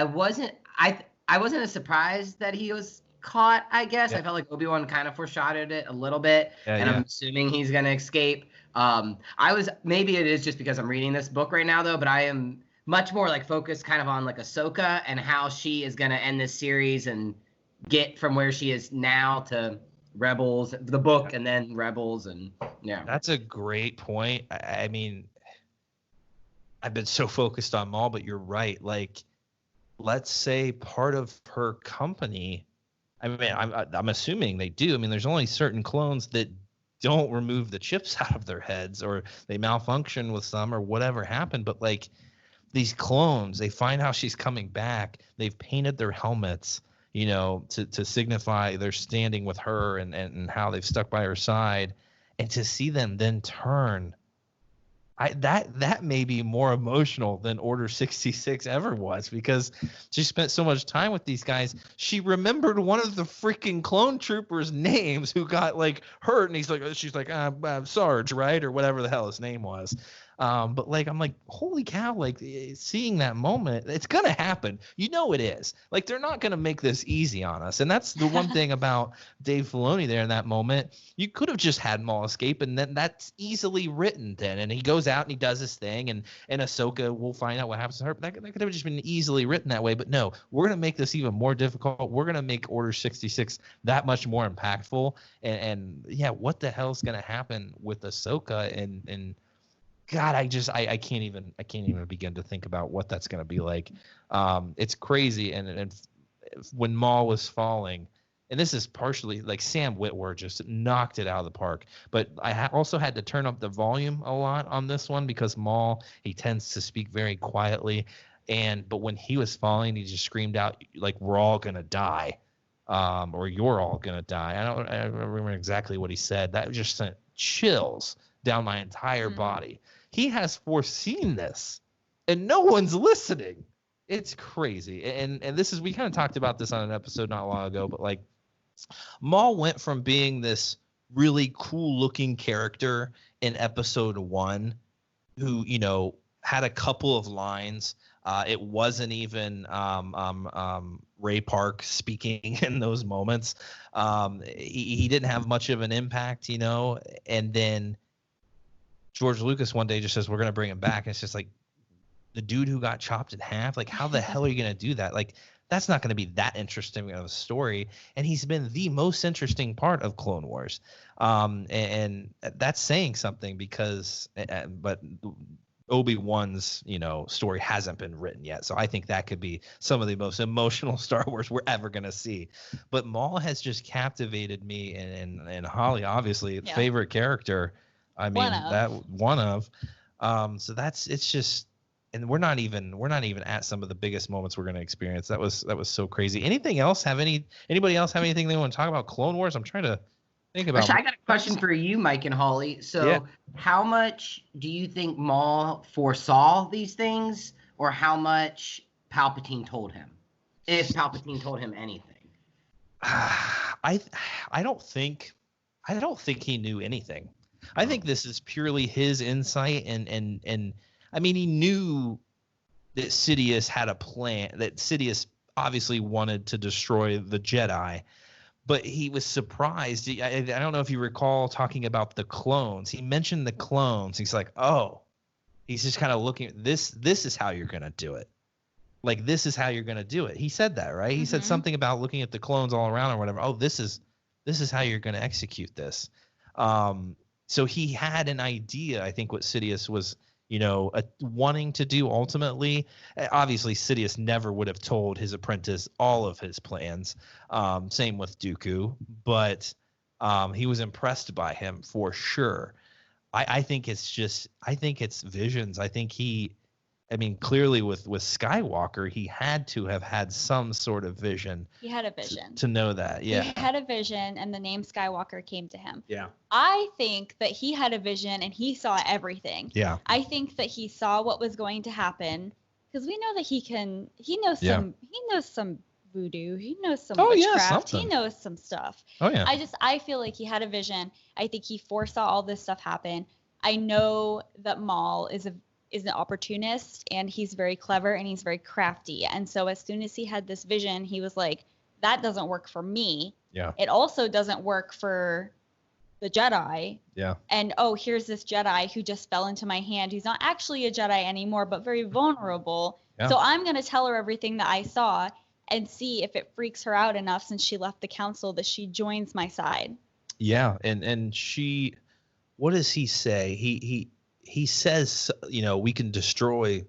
wasn't as surprised that he was caught, I guess. I felt like Obi-Wan kind of foreshadowed it a little bit, and I'm assuming he's gonna escape. Maybe it is just because I'm reading this book right now though, but I am much more like focused kind of on like Ahsoka and how she is gonna end this series and get from where she is now to Rebels, the book, and then Rebels, and That's a great point. I mean, I've been so focused on Maul, but you're right. Like, let's say part of her company, I mean, I'm assuming they do. I mean, there's only certain clones that don't remove the chips out of their heads, or they malfunction with some, or whatever happened. But like these clones, they find how she's coming back. They've painted their helmets, to signify they're standing with her, and how they've stuck by her side, and to see them then turn. That may be more emotional than Order 66 ever was, because she spent so much time with these guys. She remembered one of the freaking clone troopers' names who got like hurt, and she's like, Sarge, right, or whatever the hell his name was. But like, I'm like, holy cow, like seeing that moment, it's going to happen. It is. Like, they're not going to make this easy on us. And that's the one thing about Dave Filoni there in that moment. You could have just had Maul escape, and then that's easily written then. And he goes out and he does his thing, and Ahsoka will find out what happens to her. But that could have just been easily written that way. But no, we're going to make this even more difficult. We're going to make Order 66 that much more impactful. And what the hell is going to happen with Ahsoka and God, I can't even begin to think about what that's going to be like. It's crazy. And when Maul was falling, and this is partially like Sam Witwer just knocked it out of the park. But I also had to turn up the volume a lot on this one because Maul, he tends to speak very quietly. But when he was falling, he just screamed out like, "We're all gonna die," or "You're all gonna die." I don't remember exactly what he said. That just sent chills down my entire body. He has foreseen this, and no one's listening. It's crazy. And this is, we kind of talked about this on an episode not long ago, but like Maul went from being this really cool looking character in episode 1 who, had a couple of lines. It wasn't even Ray Park speaking in those moments. He didn't have much of an impact, and then George Lucas one day just says, we're going to bring him back. And it's just like, the dude who got chopped in half, like, how the hell are you going to do that? Like, that's not going to be that interesting of a story. And he's been the most interesting part of Clone Wars. And that's saying something because, but Obi-Wan's, story hasn't been written yet. So I think that could be some of the most emotional Star Wars we're ever going to see. But Maul has just captivated me, and Holly, obviously, favorite character. I mean, so it's just, and we're not even at some of the biggest moments we're going to experience. That was so crazy. Anybody else have anything they want to talk about Clone Wars? I'm trying to think about. Actually, I got a question for you, Mike and Holly. So how much do you think Maul foresaw these things, or how much Palpatine told him? If Palpatine told him anything. I don't think he knew anything. I think this is purely his insight, and I mean, he knew that Sidious had a plan, that Sidious obviously wanted to destroy the Jedi, but he was surprised. I don't know if you recall talking about the clones. He mentioned the clones. He's like, oh, he's just kind of looking at this. This is how you're going to do it. Like, this is how you're going to do it. He said that, right? He said something about looking at the clones all around or whatever. Oh, this is how you're going to execute this. So he had an idea, I think, what Sidious was, wanting to do ultimately. Obviously, Sidious never would have told his apprentice all of his plans. Same with Dooku, but he was impressed by him for sure. I think it's visions. I think clearly with Skywalker, he had to have had some sort of vision. He had a vision. To know that, yeah. He had a vision, and the name Skywalker came to him. Yeah. I think that he had a vision, and he saw everything. Yeah. I think that he saw what was going to happen, because we know that he knows some voodoo. He knows some witchcraft. He knows some stuff. Oh, yeah. I feel like he had a vision. I think he foresaw all this stuff happen. I know that Maul is an opportunist, and he's very clever, and he's very crafty. And so as soon as he had this vision, he was like, that doesn't work for me. Yeah. It also doesn't work for the Jedi. Yeah. And here's this Jedi who just fell into my hand, who's not actually a Jedi anymore, but very vulnerable. Yeah. So I'm going to tell her everything that I saw and see if it freaks her out enough, since she left the council, that she joins my side. Yeah. And she, what does he say? He says, we can destroy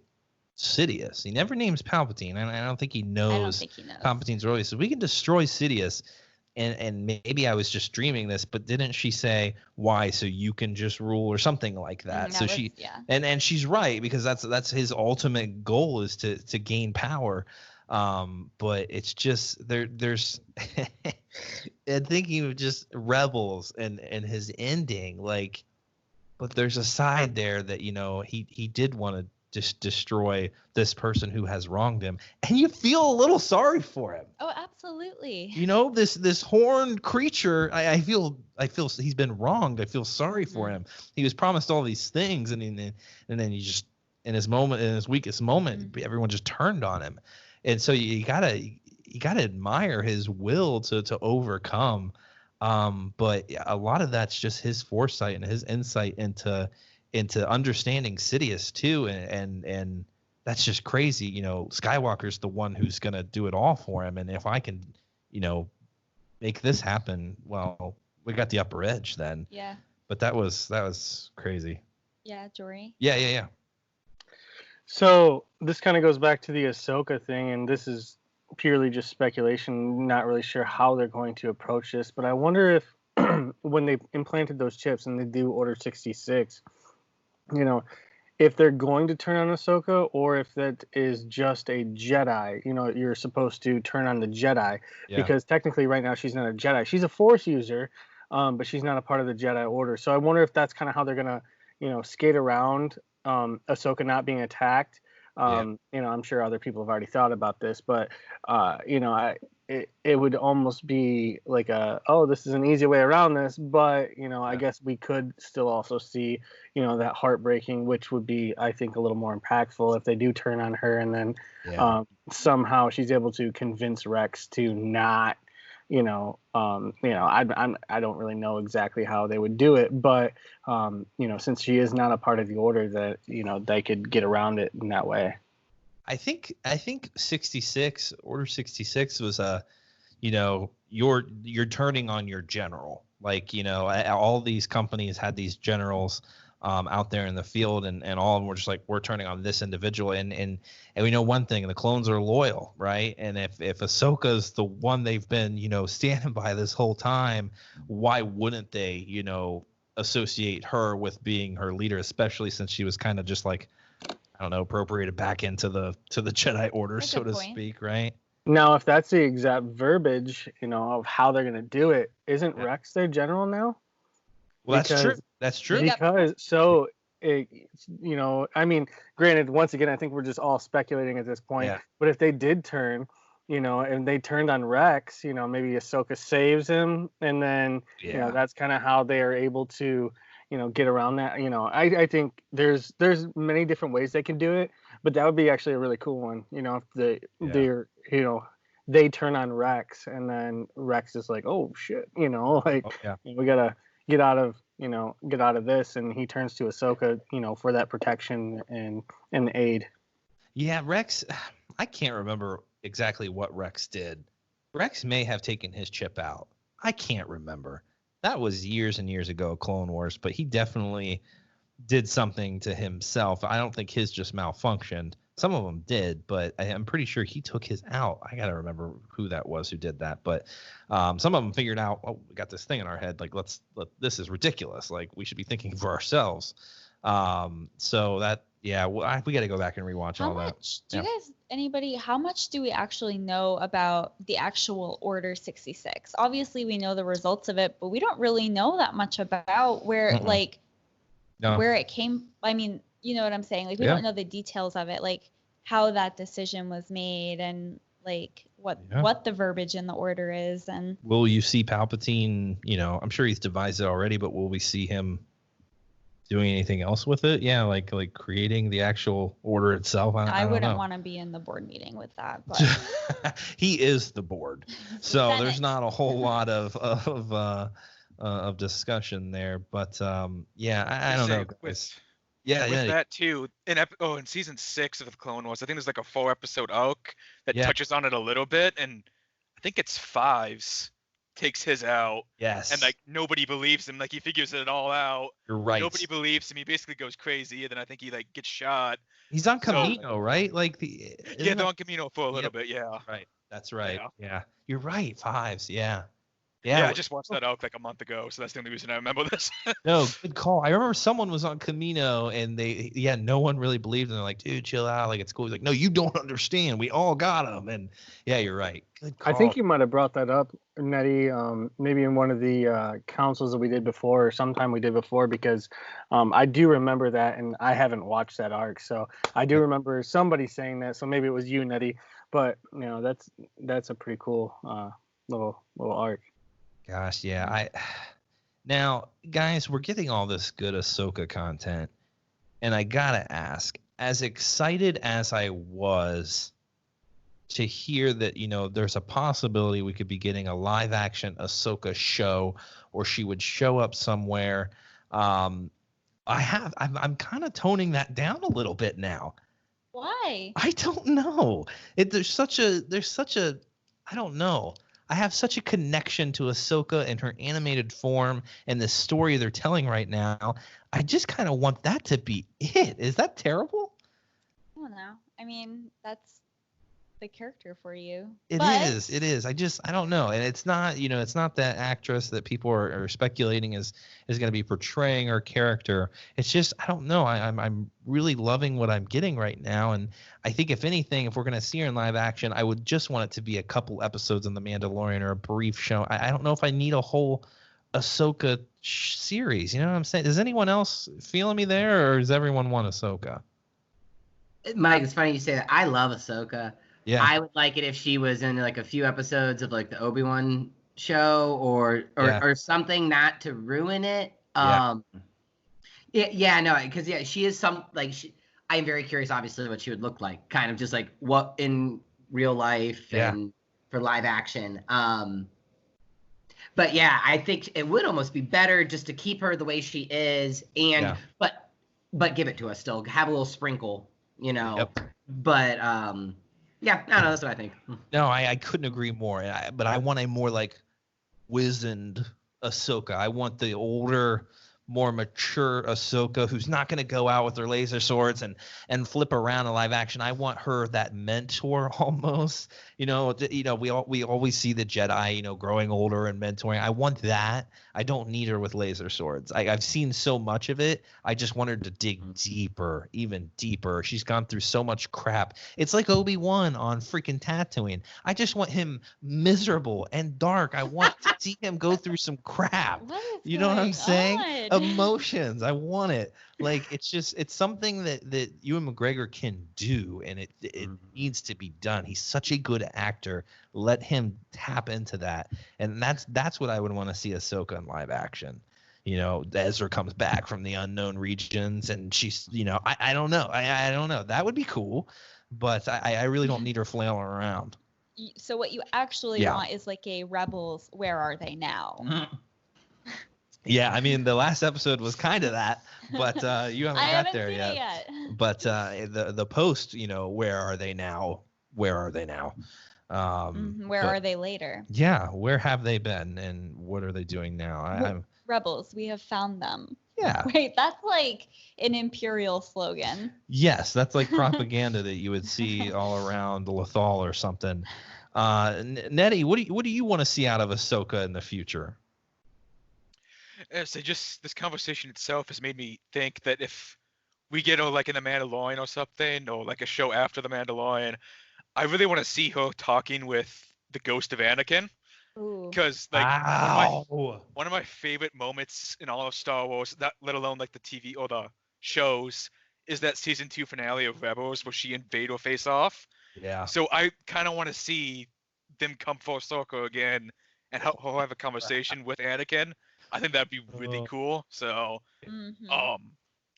Sidious. He never names Palpatine, and I don't think he knows Palpatine's role. He says, we can destroy Sidious, and maybe I was just dreaming this, but didn't she say, why? So you can just rule, or something like that. And she's right, because that's his ultimate goal, is to gain power. But it's just there's and thinking of just Rebels and his ending, like. But there's a side there that, he did want to just destroy this person who has wronged him. And you feel a little sorry for him. Oh, absolutely. This horned creature, I feel he's been wronged. I feel sorry for him. He was promised all these things, and then he just, in his weakest moment, everyone just turned on him. And so you gotta admire his will to overcome. But a lot of that's just his foresight and his insight into understanding Sidious too, and that's just crazy. Skywalker's the one who's gonna do it all for him, and if I can, make this happen, well, we got the upper edge then. Yeah. But that was crazy. Yeah, Jory. Yeah. So this kind of goes back to the Ahsoka thing, and this is purely just speculation. Not really sure how they're going to approach this, but I wonder if when they implanted those chips and they do Order 66, if they're going to turn on Ahsoka, or if that is just a Jedi. You're supposed to turn on the Jedi because technically right now she's not a Jedi. She's a Force user, but she's not a part of the Jedi Order. So I wonder if that's kind of how they're gonna, skate around Ahsoka not being attacked. I'm sure other people have already thought about this, but it would almost be like this is an easy way around this, but I guess we could still also see that heartbreaking, which would be, I think, a little more impactful if they do turn on her, and then somehow she's able to convince Rex to not. I don't really know exactly how they would do it, but since she is not a part of the Order, that they could get around it in that way. I think 66 Order 66 was you're turning on your general. Like, all these companies had these generals out there in the field, and all of them were just like, we're turning on this individual, and we know one thing: the clones are loyal, right? And if Ahsoka's the one they've been standing by this whole time, why wouldn't they associate her with being her leader, especially since she was kind of just like, I don't know, appropriated back into the Jedi Order, so to speak, right? Now, if that's the exact verbiage, of how they're gonna do it, isn't Rex their general now? Well, that's true. That's true. Because granted, once again, I think we're just all speculating at this point. Yeah. But if they did turn, and they turned on Rex, maybe Ahsoka saves him, and then that's kind of how they are able to, get around that. I think there's many different ways they can do it, but that would be actually a really cool one. If they turn on Rex, and then Rex is like, oh shit, we gotta get out of this, and he turns to Ahsoka, for that protection and aid. Yeah, Rex, I can't remember exactly what Rex did. Rex may have taken his chip out. I can't remember. That was years and years ago, Clone Wars, but he definitely did something to himself. I don't think his just malfunctioned. Some of them did, but I'm pretty sure he took his out. I got to remember who that was who did that. But some of them figured out, we got this thing in our head. Like, this is ridiculous. Like, we should be thinking for ourselves. So that, we got to go back and rewatch all that. How much do we actually know about the actual Order 66? Obviously, we know the results of it, but we don't really know that much about where, where it came. I mean, you know what I'm saying? Like, we don't know the details of it, like how that decision was made, and like what the verbiage in the Order is. And will you see Palpatine? I'm sure he's devised it already, but will we see him doing anything else with it? Yeah, like creating the actual Order itself. I wouldn't want to be in the board meeting with that, but he is the board, so there's not a whole lot of discussion there. But I don't know, guys. With that too, in season 6 of the Clone Wars, I think there's like a 4-episode arc that touches on it a little bit, and I think it's Fives takes his out. Yes. And like nobody believes him. Like he figures it all out. You're right. Nobody believes him. He basically goes crazy, and then I think he like gets shot. He's on Camino, right? Like they're on Camino for a little bit. Yeah. Right. That's right. Yeah. You're right. Fives. Yeah. Yeah, I just watched that out like a month ago, so that's the only reason I remember this. No, good call. I remember someone was on Camino, and no one really believed, and they're like, dude, chill out, like it's cool. He's like, no, you don't understand. We all got him, and yeah, you're right. Good call. I think you might have brought that up, Nettie, maybe in one of the councils that we did before, or sometime we did before, because I do remember that, and I haven't watched that arc, so I do remember somebody saying that. So maybe it was you, Nettie, but that's a pretty cool little arc. Gosh, yeah. Now, guys, we're getting all this good Ahsoka content, and I gotta ask, as excited as I was to hear that, there's a possibility we could be getting a live-action Ahsoka show, or she would show up somewhere, I'm kind of toning that down a little bit now. Why? I don't know. There's such a I don't know. I have such a connection to Ahsoka and her animated form and the story they're telling right now. I just kind of want that to be it. Is that terrible? I don't know. I mean, that's the character for you. It is. I don't know. And it's not, it's not that actress that people are speculating is going to be portraying her character. It's just, I don't know. I'm really loving what I'm getting right now. And I think if anything, if we're going to see her in live action, I would just want it to be a couple episodes in The Mandalorian or a brief show. I don't know if I need a whole Ahsoka series. You know what I'm saying? Is anyone else feeling me there, or does everyone want Ahsoka? Mike, it's funny you say that. I love Ahsoka. Yeah. I would like it if she was in like a few episodes of like the Obi-Wan show or something, not to ruin it. No, because she is I'm very curious, obviously, what she would look like, kind of just like what in real life and for live action. But yeah, I think it would almost be better just to keep her the way she is, and but give it to us still, have a little sprinkle, Yep. But yeah, I don't know, that's what I think. No, I couldn't agree more. But I want a more like wizened Ahsoka. I want the older, more mature Ahsoka who's not going to go out with her laser swords and flip around in live action. I want her that mentor almost. We always see the Jedi, growing older and mentoring. I want that. I don't need her with laser swords. I've seen so much of it. I just want her to dig deeper, even deeper. She's gone through so much crap. It's like Obi-Wan on freaking Tatooine. I just want him miserable and dark. I want to see him go through some crap. You know what I'm saying? Emotions. I want it. Like, it's something that Ewan McGregor can do, and it needs to be done. He's such a good actor. Let him tap into that. And that's what I would want to see Ahsoka in live action. Ezra comes back from the unknown regions, and she's, I don't know. I don't know. That would be cool, but I really don't need her flailing around. So what you actually want is like a Rebels, where are they now? Yeah, I mean, the last episode was kind of that, but you haven't got there yet. But the post, where are they now? Where are they now? Where are they later? Yeah, where have they been, and what are they doing now? Rebels, we have found them. Yeah. Wait, that's like an Imperial slogan. Yes, that's like propaganda that you would see all around Lothal or something. Nettie, what do you want to see out of Ahsoka in the future? So just this conversation itself has made me think that if we get like in The Mandalorian or something, or like a show after The Mandalorian, I really want to see her talking with the ghost of Anakin. Because one of my favorite moments in all of Star Wars, let alone like the TV or the shows, is that season 2 finale of Rebels where she and Vader face off. Yeah. So I kind of want to see them come full circle again and have a conversation with Anakin. I think that'd be really cool. So,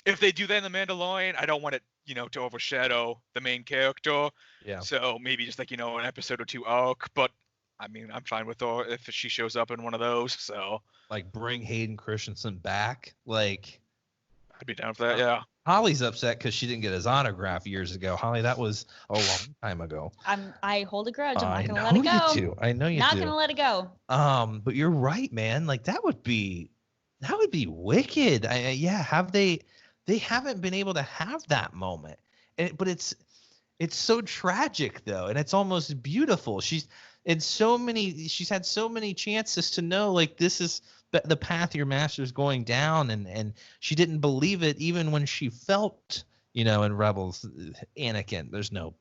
if they do that in The Mandalorian, I don't want it, to overshadow the main character. Yeah. So maybe just like, an episode or 2 arc. But I mean, I'm fine with her if she shows up in one of those. So, like, bring Hayden Christensen back. Like, I'd be down for that. Yeah. Holly's upset because she didn't get his autograph years ago. Holly, that was a long time ago. I hold a grudge. I'm not gonna let it go. You do. I know you do. Not gonna let it go. But you're right, man. Like, that would be wicked. They haven't been able to have that moment, but it's so tragic though, and it's almost beautiful. She's had so many chances to know, like, this is the path your master's going down, and she didn't believe it even when she felt, in Rebels, Anakin, there's no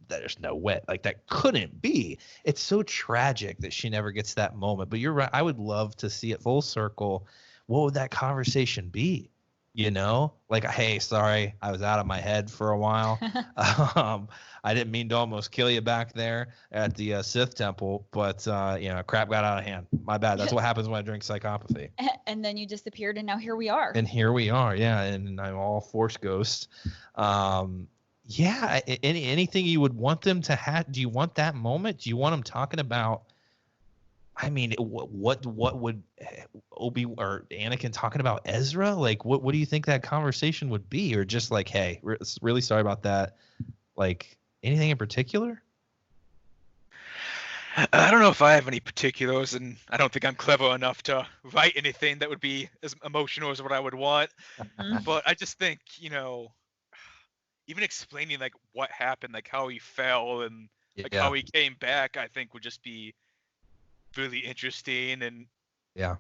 way, like, that couldn't be. It's so tragic that she never gets that moment. But you're right, I would love to see it full circle. What would that conversation be? Like, hey, sorry, I was out of my head for a while. I didn't mean to almost kill you back there at the Sith temple, but crap got out of hand. My bad. That's what happens when I drink psychopathy. And then you disappeared, and now here we are. Yeah, and I'm all Force ghost. Anything you would want them to have? Do you want that moment? Do you want them talking about? I mean, what would Obi or Anakin talking about Ezra? Like, what do you think that conversation would be? Or just like, hey, really sorry about that. Like, anything in particular? I don't know if I have any particulars, and I don't think I'm clever enough to write anything that would be as emotional as what I would want. But I just think, even explaining like what happened, like how he fell and like how he came back, I think would just be really interesting. And yeah,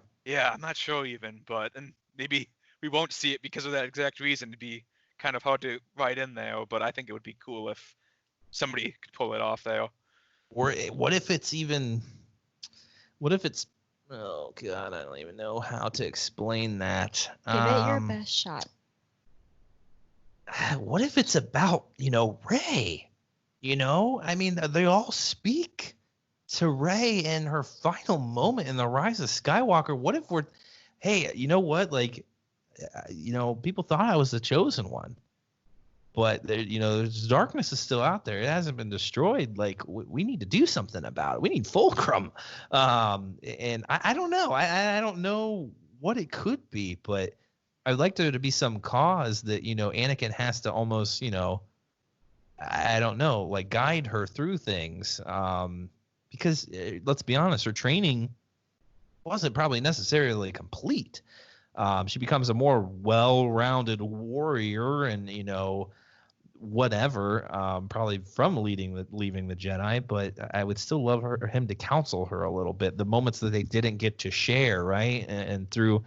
I'm not sure even, but and maybe we won't see it because of that exact reason. It'd be kind of hard to write in there, but I think it would be cool if somebody could pull it off there. Or what if it's oh god, I don't even know how to explain that. Give it your best shot. What if it's about, Rey? I mean, they all speak to Rey in her final moment in The Rise of Skywalker. What if hey, you know what? Like, people thought I was the chosen one, but there's darkness is still out there. It hasn't been destroyed. Like, we need to do something about it. We need fulcrum. And I don't know. I don't know what it could be, but I'd like there to be some cause that, Anakin has to almost, I don't know, like guide her through things. Because let's be honest, her training wasn't probably necessarily complete. She becomes a more well-rounded warrior and, whatever, probably from leaving the Jedi, but I would still love him to counsel her a little bit. The moments that they didn't get to share, right? And through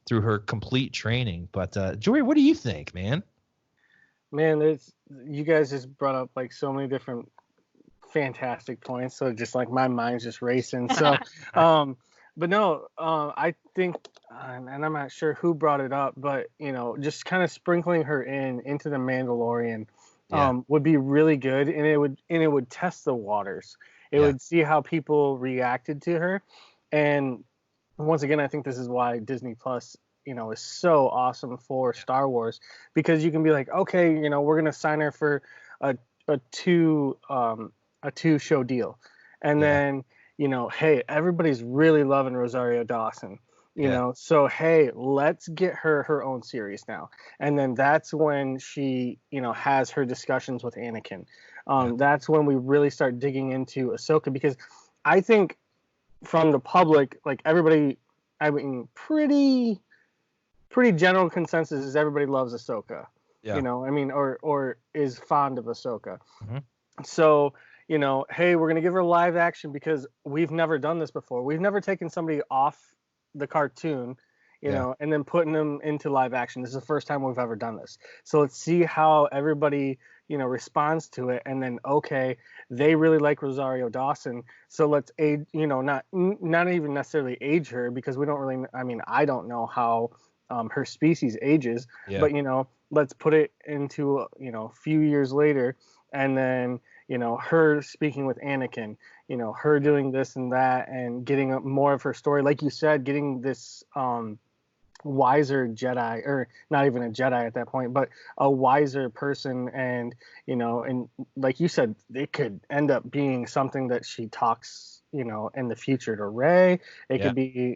her complete training. But Jory, what do you think, man? Man, you guys just brought up like so many different fantastic points. So just like my mind's just racing. So, but no, I think, and I'm not sure who brought it up, but just kind of sprinkling her into the Mandalorian would be really good, and it would test the waters. It would see how people reacted to her, and once again, I think this is why Disney Plus, is so awesome for Star Wars, because you can be like, okay, we're gonna sign her for a two show deal, and then hey, everybody's really loving Rosario Dawson. So hey, let's get her own series now. And then that's when she, has her discussions with Anakin. That's when we really start digging into Ahsoka, because I think from the public, like everybody, I mean, pretty general consensus is everybody loves Ahsoka. I mean, or is fond of Ahsoka. Mm-hmm. So, hey, we're going to give her live action because we've never done this before. We've never taken somebody off the cartoon, and then putting them into live action. This is the first time we've ever done this. So let's see how everybody, responds to it. And then, okay, they really like Rosario Dawson. So let's age, not even necessarily age her, because we don't really, I mean, I don't know how her species ages, but, let's put it into, a few years later. And then, her speaking with Anakin, her doing this and that, and getting more of her story. Like you said, getting this wiser Jedi, or not even a Jedi at that point, but a wiser person. And, and like you said, it could end up being something that she talks, in the future to Rey. It could be,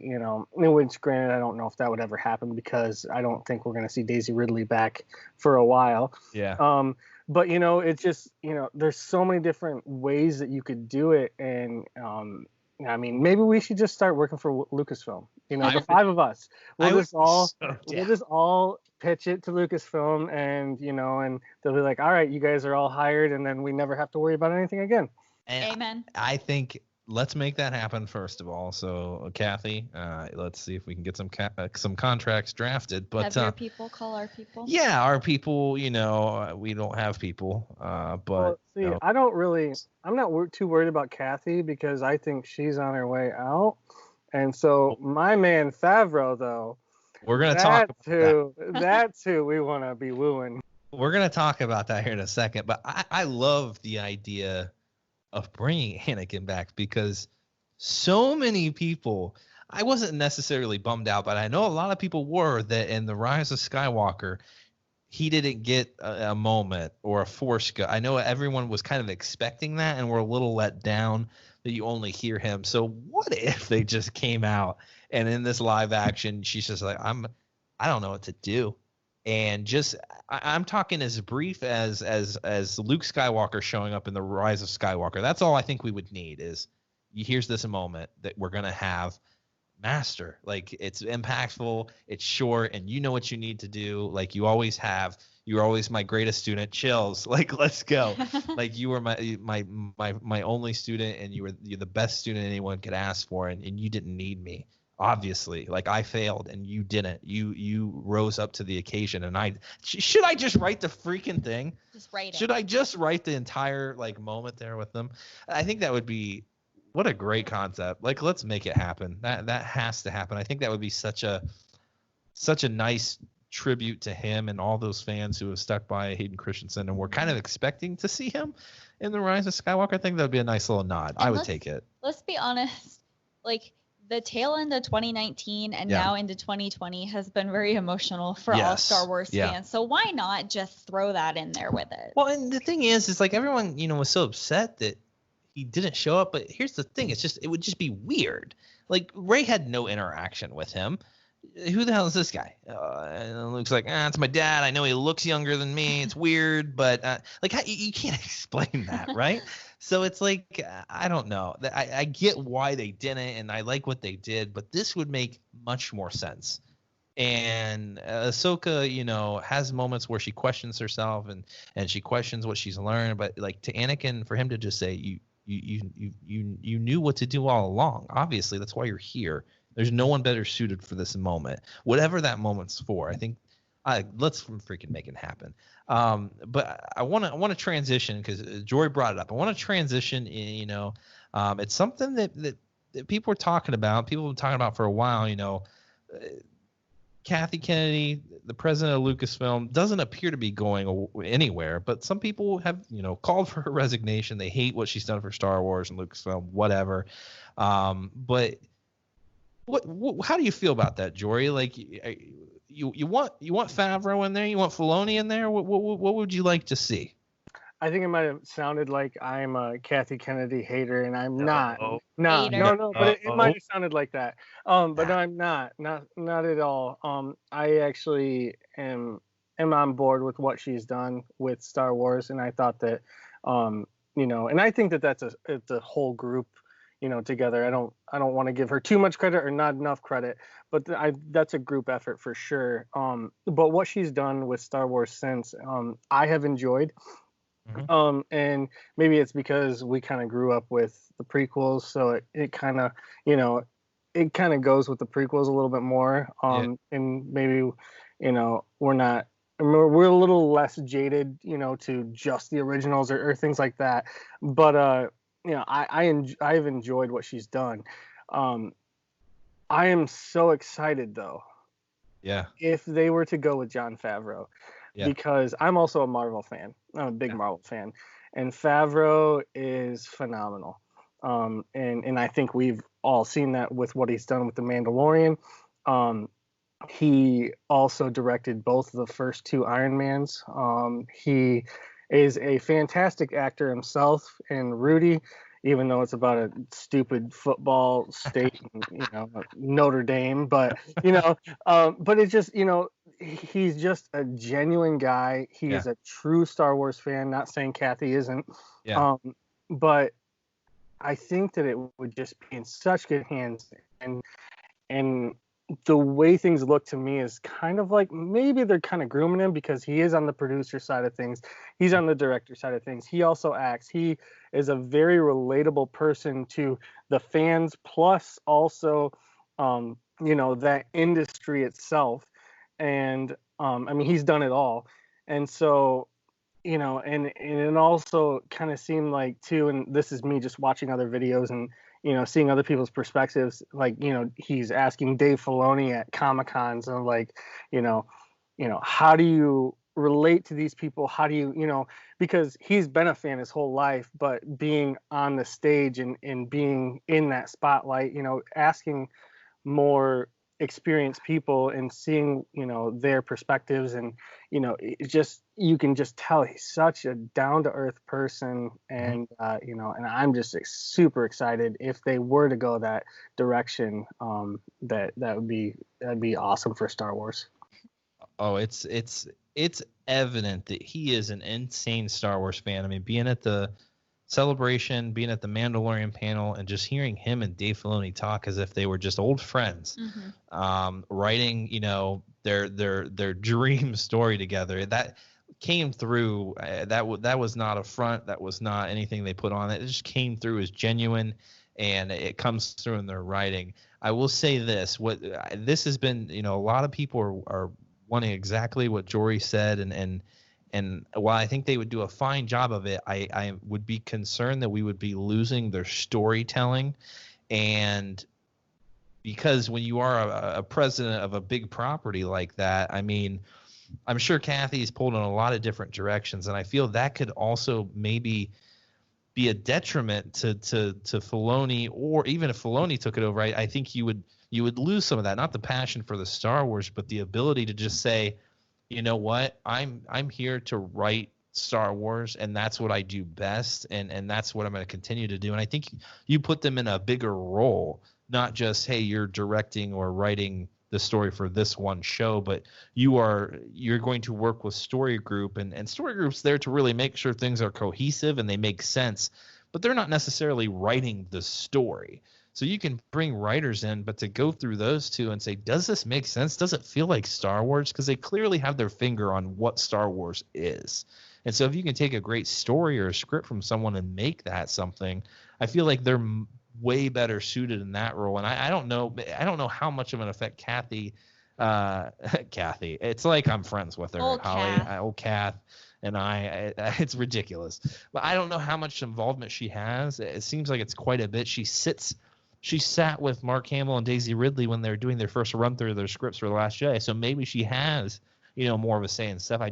which granted, I don't know if that would ever happen, because I don't think we're going to see Daisy Ridley back for a while. Yeah. But it's just, there's so many different ways that you could do it. And I mean, maybe we should just start working for Lucasfilm. The five of us. We'll just all pitch it to Lucasfilm, and and they'll be like, all right, you guys are all hired, and then we never have to worry about anything again. And amen. I think let's make that happen first of all. So Kathy, let's see if we can get some contracts drafted. But have your people call our people. Yeah, our people. We don't have people. But see, I'm not too worried about Kathy, because I think she's on her way out. And so my man Favreau, though, we're gonna talk about that. That's who we want to be wooing. We're gonna talk about that here in a second. But I love the idea of bringing Anakin back, because so many people, I wasn't necessarily bummed out, but I know a lot of people were, that in The Rise of Skywalker, he didn't get a moment or a force gun. I know everyone was kind of expecting that, and were a little let down that you only hear him. So what if they just came out and in this live action, she's just like, I don't know what to do. And just, I'm talking as brief as Luke Skywalker showing up in The Rise of Skywalker. That's all I think we would need is, here's this moment that we're gonna have master. Like, it's impactful, it's short, and you know what you need to do. Like, you always have. You're always my greatest student. Chills. Like, let's go. Like, you were my only student, and you're the best student anyone could ask for, and you didn't need me. Obviously, like, I failed and you didn't. You rose up to the occasion, and should I just write the freaking thing? Just write it. Should I just write the entire like moment there with them? I think that would be, what a great concept. Like, let's make it happen. That has to happen. I think that would be such a nice tribute to him and all those fans who have stuck by Hayden Christensen and were kind of expecting to see him in The Rise of Skywalker. I think that would be a nice little nod. I would take it. Let's be honest. Like, the tail end of 2019 and now into 2020 has been very emotional for all Star Wars fans. So why not just throw that in there with it? Well, and the thing is like, everyone, was so upset that he didn't show up. But here's the thing. It would just be weird. Like, Rey had no interaction with him. Who the hell is this guy? And it looks like, it's my dad. I know he looks younger than me. It's weird, but you can't explain that, right? So it's like, I don't know. I get why they didn't, and I like what they did, but this would make much more sense. And Ahsoka, has moments where she questions herself and she questions what she's learned. But like, to Anakin, for him to just say, you knew what to do all along. Obviously, that's why you're here. There's no one better suited for this moment, whatever that moment's for. I think, let's freaking make it happen. But I want to transition, because Jory brought it up. I want to transition. It's something that people are talking about. People have been talking about for a while. Kathy Kennedy, the president of Lucasfilm, doesn't appear to be going anywhere. But some people have, called for her resignation. They hate what she's done for Star Wars and Lucasfilm, whatever. But how do you feel about that, Jory? Like, you want Favreau in there? You want Filoni in there? What would you like to see? I think it might have sounded like I'm a Kathy Kennedy hater, and I'm not. Hater. No, but it might have sounded like that. But no, I'm not at all. I actually am on board with what she's done with Star Wars, and I thought that, and I think that it's a whole group, together. I don't want to give her too much credit or not enough credit, but that's a group effort for sure. But what she's done with Star Wars since, I have enjoyed. Mm-hmm. And maybe it's because we kind of grew up with the prequels, so it kind of, it kind of goes with the prequels a little bit more. And maybe, we're a little less jaded, to just the originals or things like that. But I've enjoyed what she's done. I am so excited though. Yeah. If they were to go with Jon Favreau, because I'm also a Marvel fan. I'm a big Marvel fan, and Favreau is phenomenal. And I think we've all seen that with what he's done with The Mandalorian. He also directed both of the first two Iron Mans. He is a fantastic actor himself in Rudy, even though it's about a stupid football state, Notre Dame. But, but it's just, he's just a genuine guy. He is a true Star Wars fan, not saying Kathy isn't. Yeah. But I think that it would just be in such good hands. And the way things look to me is kind of like maybe they're kind of grooming him, because he is on the producer side of things. He's on the director side of things. He also acts. He is a very relatable person to the fans, plus also, that industry itself. And he's done it all. And so, and it also kind of seemed like too, and this is me just watching other videos and, seeing other people's perspectives, like, he's asking Dave Filoni at Comic-Cons and like, how do you relate to these people? How do you, because he's been a fan his whole life, but being on the stage and being in that spotlight, asking more experienced people and seeing, their perspectives, and, you can just tell he's such a down-to-earth person. And, and I'm just super excited if they were to go that direction. That'd be awesome for Star Wars. Oh, it's evident that he is an insane Star Wars fan. I mean, being at the Celebration, being at the Mandalorian panel, and just hearing him and Dave Filoni talk as if they were just old friends, writing, their dream story together. That came through. That was not a front. That was not anything they put on it. It just came through as genuine, and it comes through in their writing. I will say this: this has been, a lot of people are wanting exactly what Jory said, and while I think they would do a fine job of it, I would be concerned that we would be losing their storytelling. And because when you are a president of a big property like that, I mean, I'm sure Kathy's pulled in a lot of different directions, and I feel that could also maybe be a detriment to Filoni, or even if Filoni took it over, I think you would lose some of that, not the passion for the Star Wars, but the ability to just say, you know what, I'm here to write Star Wars, and that's what I do best, and that's what I'm going to continue to do. And I think you put them in a bigger role, not just, hey, you're directing or writing the story for this one show, but you're going to work with story group, and story group's there to really make sure things are cohesive and they make sense, but they're not necessarily writing the story. So you can bring writers in, but to go through those two and say, does this make sense? Does it feel like Star Wars? Because they clearly have their finger on what Star Wars is. And so if you can take a great story or a script from someone and make that something, I feel like they're way better suited in that role. And I don't know how much of an effect Kathy, it's like I'm friends with her, old Kath, and it's ridiculous. But I don't know how much involvement she has. It seems like it's quite a bit. She sat with Mark Hamill and Daisy Ridley when they were doing their first run through their scripts for The Last Jedi. So maybe she has, more of a say in stuff. I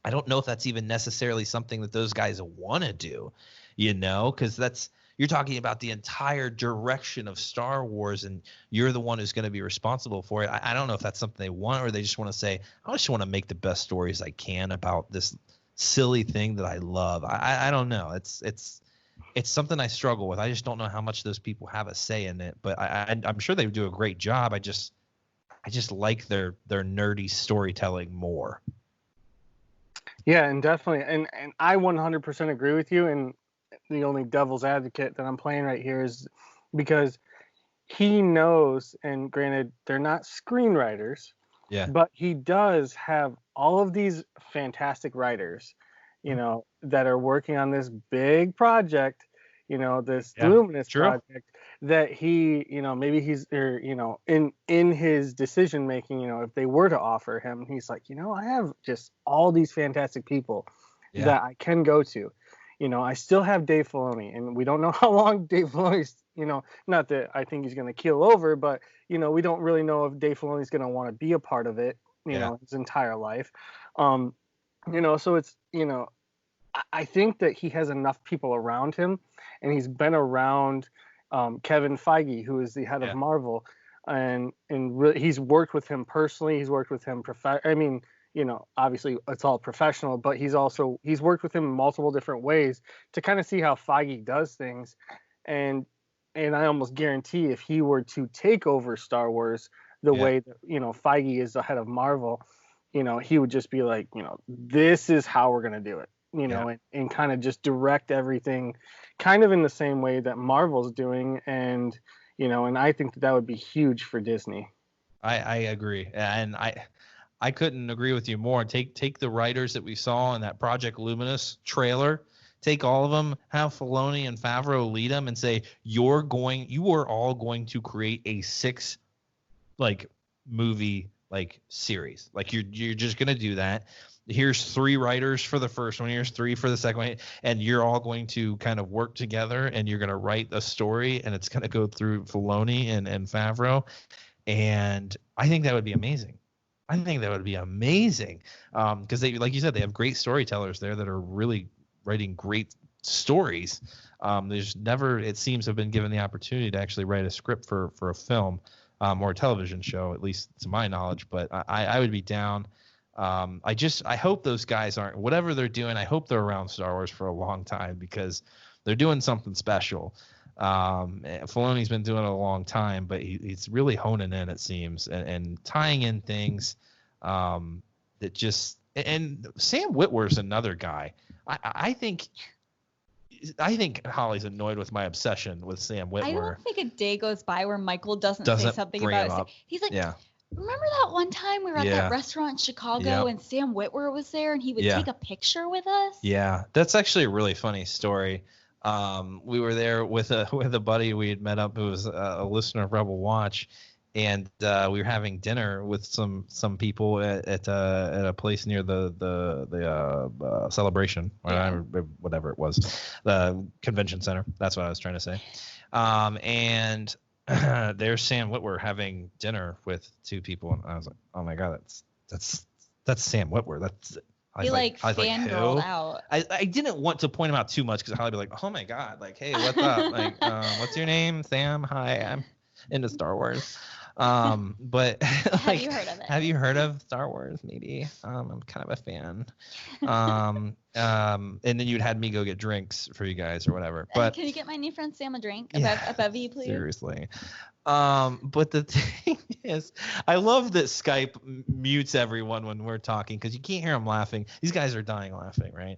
don't know if that's even necessarily something that those guys want to do, because you're talking about the entire direction of Star Wars, and you're the one who's going to be responsible for it. I don't know if that's something they want, or they just want to say, I just want to make the best stories I can about this silly thing that I love. I don't know. It's something I struggle with. I just don't know how much those people have a say in it, but I'm sure they do a great job. I just like their nerdy storytelling more. Yeah, and definitely, and I 100% agree with you. And the only devil's advocate that I'm playing right here is because he knows, and granted, they're not screenwriters, but he does have all of these fantastic writers, that are working on this big project, this Luminous project that he, maybe he's there, in his decision making, if they were to offer him, he's like, I have just all these fantastic people that I can go to. I still have Dave Filoni, and we don't know how long Dave Filoni's, not that I think he's going to keel over, but, we don't really know if Dave Filoni's going to want to be a part of it, his entire life. So it's, I think that he has enough people around him, and he's been around Kevin Feige, who is the head of Marvel, and he's worked with him personally. He's worked with him obviously it's all professional, but he's worked with him in multiple different ways to kind of see how Feige does things. And I almost guarantee if he were to take over Star Wars the way that, Feige is the head of Marvel, he would just be like, this is how we're going to do it, and kind of just direct everything kind of in the same way that Marvel's doing. And, and I think that would be huge for Disney. I agree. And I couldn't agree with you more. Take the writers that we saw in that Project Luminous trailer, take all of them, have Filoni and Favreau lead them, and say, you are all going to create a 6 movie series. You're just gonna do that. Here's 3 writers for the first one. Here's 3 for the second one, and you're all going to kind of work together, and you're gonna write a story, and it's gonna go through Filoni and Favreau, and I think that would be amazing. Because they, like you said, they have great storytellers there that are really writing great stories. There's never, it seems, have been given the opportunity to actually write a script for a film or a television show, at least to my knowledge. But I would be down. I hope those guys aren't, whatever they're doing, I hope they're around Star Wars for a long time, because they're doing something special. Filoni's been doing it a long time, but he's really honing in, it seems, and tying in things that just, and Sam Witwer's another guy. I think I think Holly's annoyed with my obsession with Sam Witwer. I don't think a day goes by where Michael doesn't say something about it. He's like, remember that one time we were at that restaurant in Chicago and Sam Witwer was there and he would take a picture with us? Yeah, that's actually a really funny story. We were there with a buddy we had met up who was a listener of Rebel Watch, and we were having dinner with some people at a place near the celebration, or whatever it was, the convention center. That's what I was trying to say. And there's Sam Witwer having dinner with two people, and I was like, oh my god, that's Sam Witwer. He fangirled out. I didn't want to point him out too much because I'd be like, oh my god, like, hey, what's up? Like, what's your name? Sam. Hi, I'm into Star Wars. But like, have you heard of Star Wars? Maybe. I'm kind of a fan. And then you'd had me go get drinks for you guys or whatever. But can you get my new friend Sam a drink? A bevy, please. Seriously. But the thing is, I love that Skype mutes everyone when we're talking because you can't hear them laughing. These guys are dying laughing, right?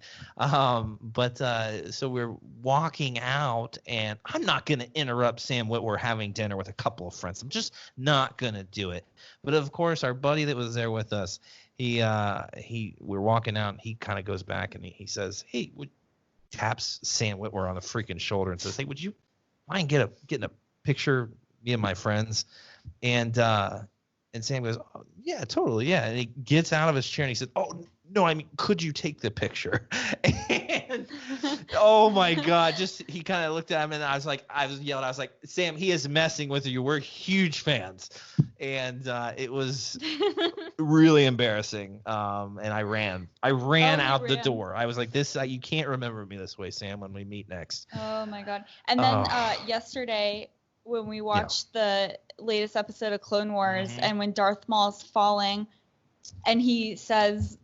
So we're walking out, and I'm not going to interrupt Sam Witwer having dinner with a couple of friends. I'm just not going to do it. But of course, our buddy that was there with us, we're walking out, and he kind of goes back and he says, hey, taps Sam Witwer on the freaking shoulder and says, hey, would you mind getting a picture, me and my friends? And Sam goes, oh, yeah, totally, yeah. And he gets out of his chair and he says, oh no, I mean, could you take the picture? And oh my god, he kind of looked at him, and I was yelling, I was like, Sam, he is messing with you. We're huge fans. And it was really embarrassing. And I ran out the door. I was like, you can't remember me this way, Sam, when we meet next. Oh my god. And then yesterday when we watched the latest episode of Clone Wars, and when Darth Maul's falling and he says,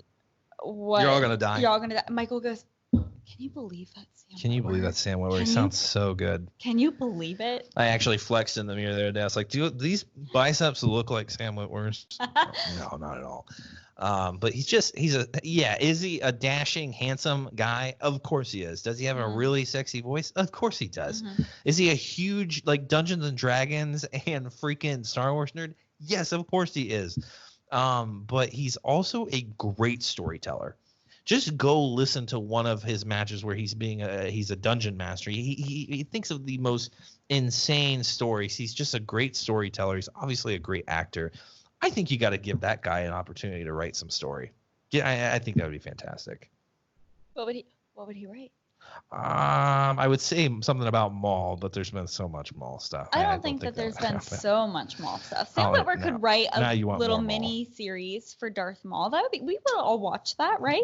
what? You're all gonna die. Michael goes, can you believe that, Sam? Can you believe that, Sam Witwer? He sounds so good. Can you believe it? I actually flexed in the mirror the other day. I was like, do these biceps look like Sam Witwer's? No, not at all. But is he a dashing, handsome guy? Of course he is. Does he have a really sexy voice? Of course he does. Is he a huge, like, Dungeons and Dragons and freaking Star Wars nerd? Yes, of course he is. But he's also a great storyteller. Just go listen to one of his matches where he's a dungeon master. He thinks of the most insane stories. He's just a great storyteller. He's obviously a great actor. I think you got to give that guy an opportunity to write some story. Yeah, I think that would be fantastic. What would he write? I would say something about Maul, but there's been so much Maul stuff. I don't think that there's been so much Maul stuff. Sam Witwer could write a little mini series for Darth Maul. We would all watch that, right?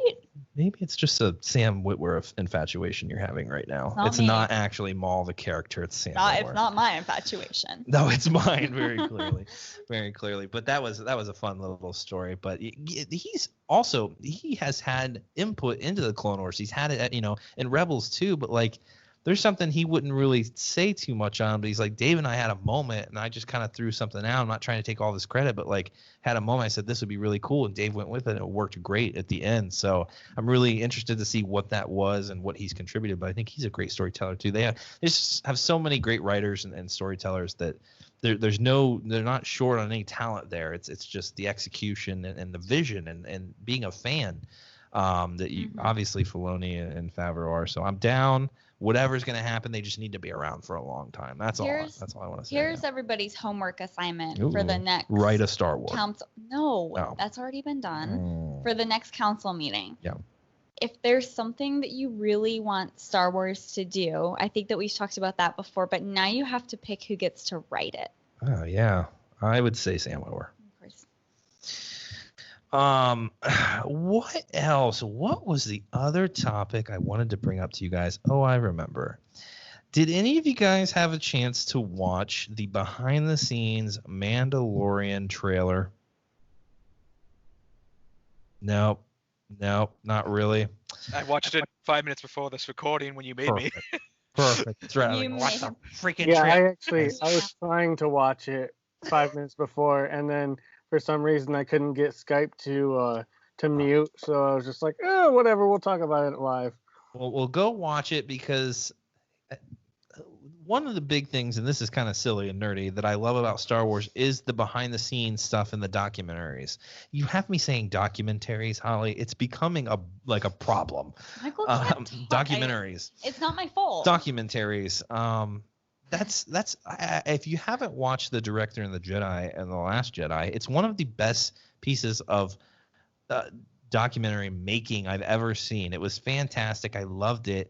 Maybe it's just a Sam Witwer infatuation you're having right now. It's not actually Maul the character. It's Sam Witwer. It's not my infatuation. No, it's mine, very clearly. Very clearly. But that was a fun little story. But he has had input into the Clone Wars. He's had it in Rebels too, but like there's something he wouldn't really say too much on, but he's like, Dave and I had a moment and I just kind of threw something out. I'm not trying to take all this credit, but like had a moment. I said this would be really cool, and Dave went with it, and it worked great at the end. So I'm really interested to see what that was and what he's contributed. But I think he's a great storyteller too. They just have so many great writers and storytellers that they're not short on any talent there. It's just the execution and the vision and being a fan. That you obviously Filoni and Favreau are. So I'm down. Whatever's going to happen, they just need to be around for a long time. That's all I want to say. Here's everybody's homework assignment for the next. Write a Star Wars. That's already been done. For the next council meeting. Yeah. If there's something that you really want Star Wars to do, I think that we've talked about that before, but now you have to pick who gets to write it. Oh yeah, I would say Sam Witwer. What else? What was the other topic I wanted to bring up to you guys? Oh, I remember. Did any of you guys have a chance to watch the behind the scenes Mandalorian trailer? Nope, not really. I watched it 5 minutes before this recording when you made me. Perfect. That's right. Watch the freaking trailer. I was trying to watch it 5 minutes before, and then for some reason, I couldn't get Skype to mute, so I was just like, whatever, we'll talk about it live. Well, we'll go watch it because one of the big things, and this is kind of silly and nerdy, that I love about Star Wars is the behind-the-scenes stuff in the documentaries. You have me saying documentaries, Holly. It's becoming a problem. Michael, documentaries. It's not my fault. Documentaries. That's if you haven't watched The Director and the Jedi and The Last Jedi, it's one of the best pieces of documentary making I've ever seen. It was fantastic. I loved it.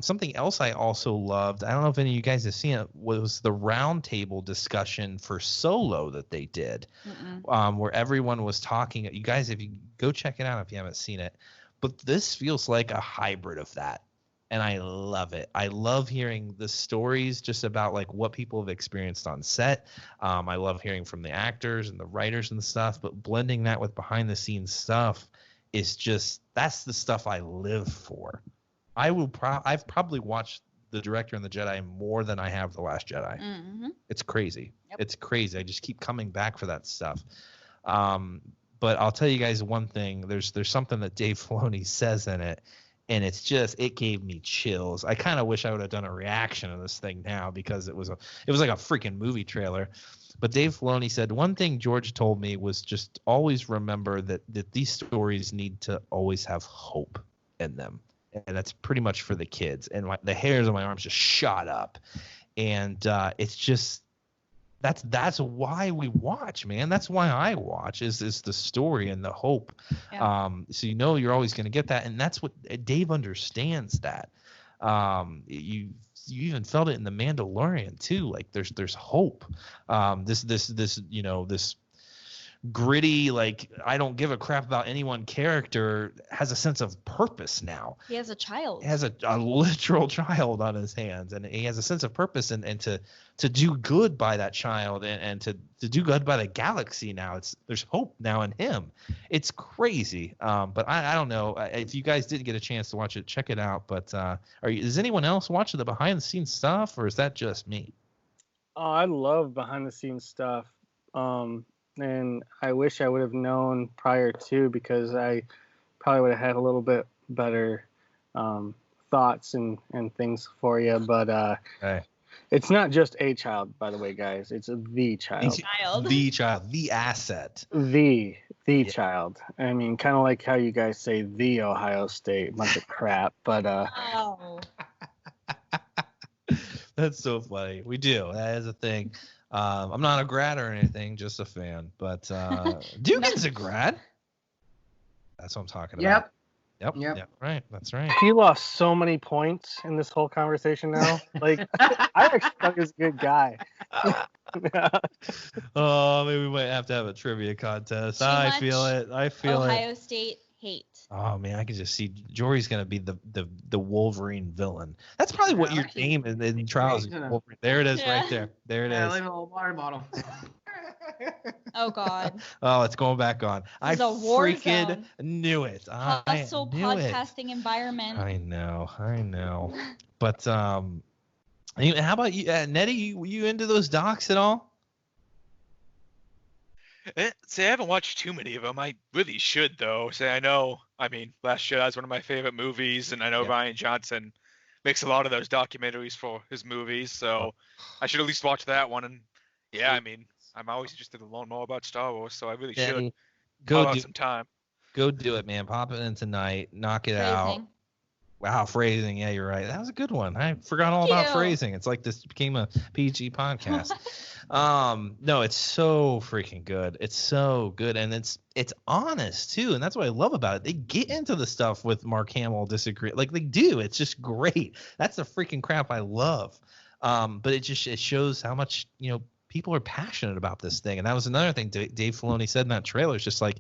Something else I also loved, I don't know if any of you guys have seen it, was the roundtable discussion for Solo that they did, where everyone was talking. You guys, if you go check it out if you haven't seen it, but this feels like a hybrid of that, and I love it. I love hearing the stories just about like what people have experienced on set. I love hearing from the actors and the writers and stuff, but blending that with behind the scenes stuff is just, that's the stuff I live for. I've probably watched The Director and the Jedi more than I have The Last Jedi. It's crazy. Yep. It's crazy. I just keep coming back for that stuff. But I'll tell you guys one thing. There's something that Dave Filoni says in it, and it's just, it gave me chills. I kind of wish I would have done a reaction to this thing now because it was like a freaking movie trailer. But Dave Filoni said one thing George told me was just always remember that these stories need to always have hope in them. And that's pretty much for the kids. And the hairs on my arms just shot up. And it's just, that's why we watch, man. That's why I watch is the story and the hope. Yeah. So you're always going to get that. And that's what Dave understands that. You even felt it in The Mandalorian too. Like there's hope. This gritty, like I don't give a crap about anyone character has a sense of purpose now. He has a child. He has a literal child on his hands, and he has a sense of purpose and to do good by that child and to do good by the galaxy now. There's hope now in him. It's crazy. But I don't know. If you guys didn't get a chance to watch it, check it out. But is anyone else watching the behind the scenes stuff, or is that just me? Oh, I love behind the scenes stuff. And I wish I would have known prior to, because I probably would have had a little bit better thoughts and things for you. But it's not just a child, by the way, guys. It's the child. The child. The asset. The child. I mean, kind of like how you guys say the Ohio State, bunch of crap. But that's so funny. We do. That is a thing. I'm not a grad or anything, just a fan. But Dugan's a grad. That's what I'm talking about. Yep. Right. That's right. He lost so many points in this whole conversation now. Like, I actually thought he was a good guy. Oh, maybe we might have to have a trivia contest. I feel it. Ohio State hate. Oh man, I can just see Jory's gonna be the Wolverine villain. That's probably what your name is in Trials. Wolverine. There it is, right there. There it is. Leave a little water bottle. Oh God. Oh, it's going back on. I freaking knew it. Hostile podcasting environment. I know. But how about you, Nettie? You into those docs at all? See, I haven't watched too many of them. I really should, though. I know, Last Jedi is one of my favorite movies, and I know Rian Johnson makes a lot of those documentaries for his movies, so I should at least watch that one. And I'm always interested to learn more about Star Wars, so I really should carve out some time. Go do it, man. Pop it in tonight. Knock it out. Wow, phrasing. Yeah, you're right. That was a good one. I forgot all about phrasing. It's like this became a PG podcast. No, it's so freaking good. It's so good, and it's honest too, and that's what I love about it. They get into the stuff with Mark Hamill disagree, like they do. It's just great. That's the freaking crap I love. But it shows how much people are passionate about this thing, and that was another thing Dave Filoni said in that trailer. It's just like,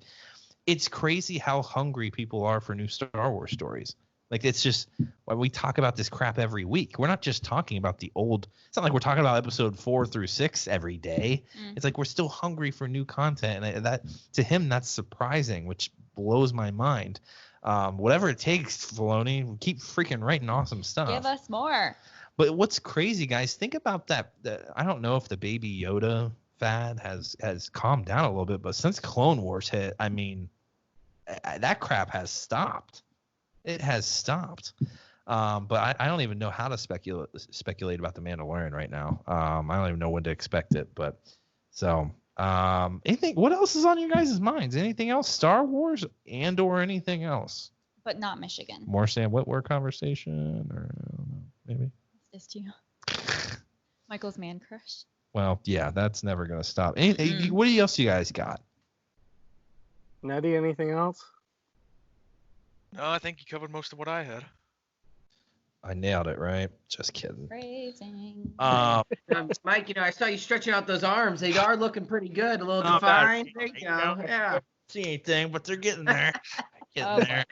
it's crazy how hungry people are for new Star Wars stories. Like, it's just, we talk about this crap every week. We're not just talking about the old. It's not like we're talking about episode 4 through 6 every day. It's like we're still hungry for new content, and that, to him, that's surprising, which blows my mind. Whatever it takes, Filoni, keep freaking writing awesome stuff. Give us more. But what's crazy, guys? Think about that. I don't know if the Baby Yoda fad has calmed down a little bit, but since Clone Wars hit, that crap has stopped. it has stopped. But I don't even know how to speculate about the Mandalorian right now. I don't even know when to expect it. But so anything? What else is on your guys' minds? Anything else? Star Wars or anything else? But not Michigan. More Sam Witwer conversation, or I don't know, maybe. It's just you. Michael's man crush. Well, yeah, that's never gonna stop. What else you guys got? Nettie, anything else? No, I think you covered most of what I had. I nailed it, right? Just kidding. Phrasing. Mike, I saw you stretching out those arms. They are looking pretty good, a little defined. There you go. Yeah. See anything, but they're getting there. There.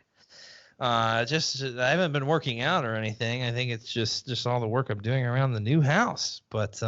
I haven't been working out or anything. I think it's just all the work I'm doing around the new house. But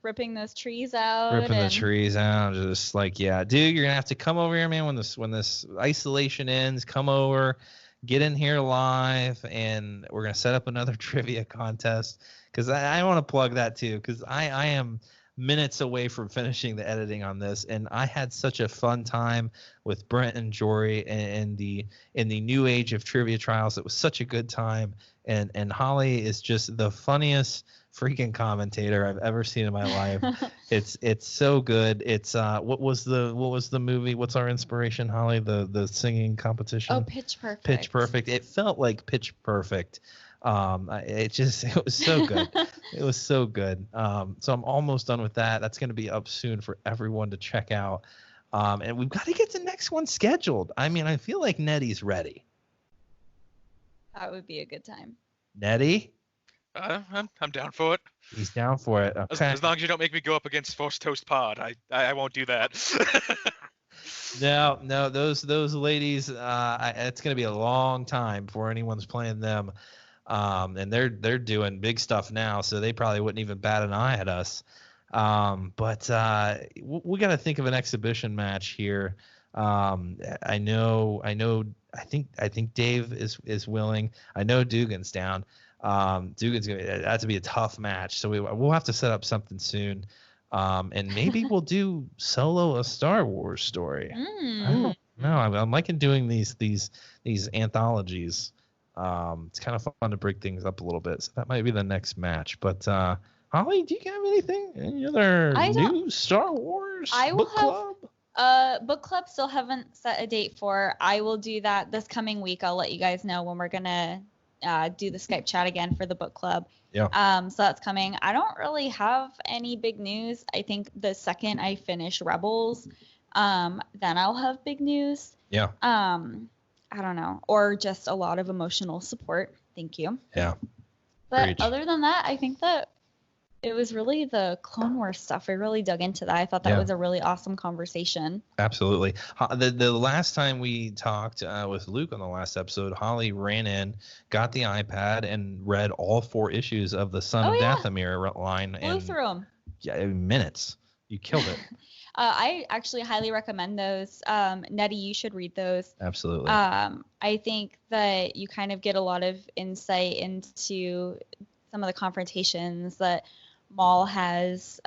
ripping those trees out. The trees out, just like, yeah, dude, you're gonna have to come over here, man. When this isolation ends, come over, get in here live, and we're gonna set up another trivia contest. Because I want to plug that too, because I am minutes away from finishing the editing on this, and I had such a fun time with Brent and Jory in the new age of trivia trials. It was such a good time, and Holly is just the funniest freaking commentator I've ever seen in my life. It's so good. It's what was the movie? What's our inspiration, Holly? The singing competition. Oh, Pitch Perfect. Pitch Perfect. It felt like Pitch Perfect. It was so good. It was so good. So I'm almost done with that. That's going to be up soon for everyone to check out. And we've got to get the next one scheduled. I mean, I feel like Nettie's ready. That would be a good time. Nettie? I'm down for it. He's down for it. Okay. As long as you don't make me go up against Force Toast Pod, I won't do that. No, those ladies. It's going to be a long time before anyone's playing them. And they're doing big stuff now, so they probably wouldn't even bat an eye at us. But we got to think of an exhibition match here. I think Dave is willing. I know Dugan's down. Dugan's gonna have to be a tough match, so we'll have to set up something soon. And maybe we'll do solo a Star Wars story. I don't know. I'm liking doing these anthologies. It's kind of fun to break things up a little bit. So that might be the next match. But Holly, do you have anything? Any other new Star Wars book club? Book club still haven't set a date for. I will do that this coming week. I'll let you guys know when we're gonna do the Skype chat again for the book club. Yeah. So that's coming. I don't really have any big news. I think the second I finish Rebels, then I'll have big news. Yeah. I don't know, or just a lot of emotional support. Thank you. Yeah. But Preach. Other than that, I think that it was really the Clone Wars stuff. I really dug into that. I thought that was a really awesome conversation. Absolutely. The last time we talked with Luke on the last episode, Holly ran in, got the iPad, and read all 4 issues of the Son of Dathomir line. Blew through them. Yeah, in minutes. You killed it. I actually highly recommend those. Nettie, you should read those. Absolutely. I think that you kind of get a lot of insight into some of the confrontations that Maul has,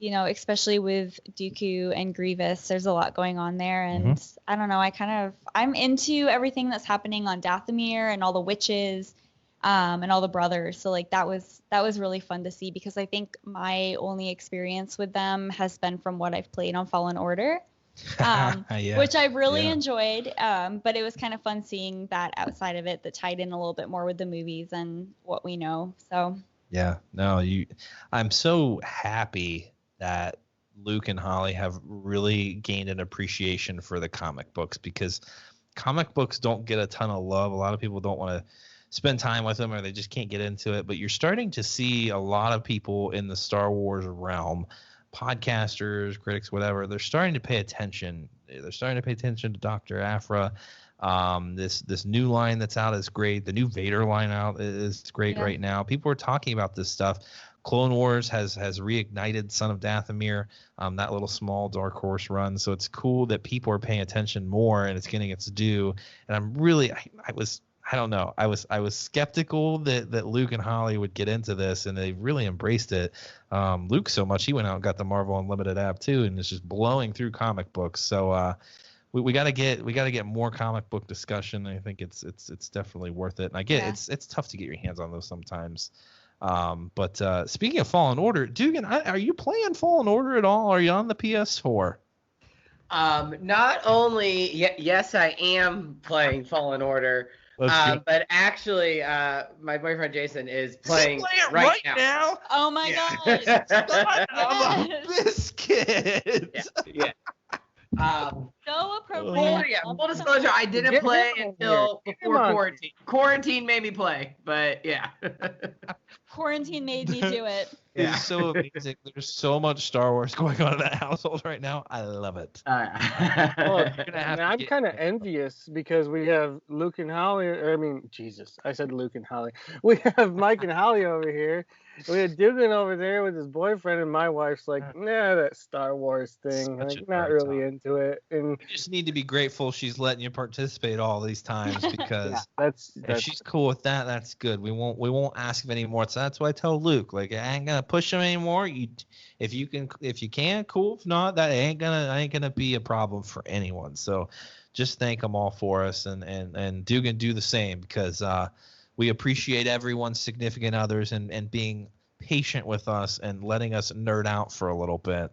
especially with Dooku and Grievous. There's a lot going on there. And I don't know, I'm into everything that's happening on Dathomir and all the witches. And all the brothers. So that was really fun to see, because I think my only experience with them has been from what I've played on Fallen Order, which I've really enjoyed. But it was kind of fun seeing that outside of it that tied in a little bit more with the movies and what we know. So I'm so happy that Luke and Holly have really gained an appreciation for the comic books, because comic books don't get a ton of love. A lot of people don't want to spend time with them, or they just can't get into it. But you're starting to see a lot of people in the Star Wars realm, podcasters, critics, whatever, they're starting to pay attention. They're starting to pay attention to Dr. Aphra. This new line that's out is great. The new Vader line out is great right now. People are talking about this stuff. Clone Wars has reignited Son of Dathomir, that little small Dark Horse run. So it's cool that people are paying attention more, and it's getting its due. And I'm really, I don't know. I was skeptical that Luke and Holly would get into this, and they really embraced it. Luke so much, he went out and got the Marvel Unlimited app too, and it's just blowing through comic books. So we gotta get more comic book discussion. I think it's definitely worth it. And I get it's tough to get your hands on those sometimes. But speaking of Fallen Order, Dugan, are you playing Fallen Order at all? Are you on the PS4? Not only yes, I am playing Fallen Order. But actually, my boyfriend Jason is playing it right now. Oh my god! I'm a biscuit. Yeah. So appropriate. Full disclosure, I didn't play until before quarantine. Quarantine made me play, but yeah. Quarantine made me do it. Yeah. It's so amazing. There's so much Star Wars going on in that household right now. I love it. I'm kind of envious because we have Luke and Holly. I said Luke and Holly. We have Mike and Holly over here. We had Dugan over there with his boyfriend, and my wife's like, nah, that Star Wars thing. Like, not really into it. And you just need to be grateful she's letting you participate all these times because that's if she's cool with that, that's good. We won't ask him anymore. So that's why I tell Luke, like, I ain't gonna push him anymore. If you can, cool. If not, that ain't gonna be a problem for anyone. So just thank them all for us, and Dugan do the same because we appreciate everyone's significant others and being patient with us and letting us nerd out for a little bit.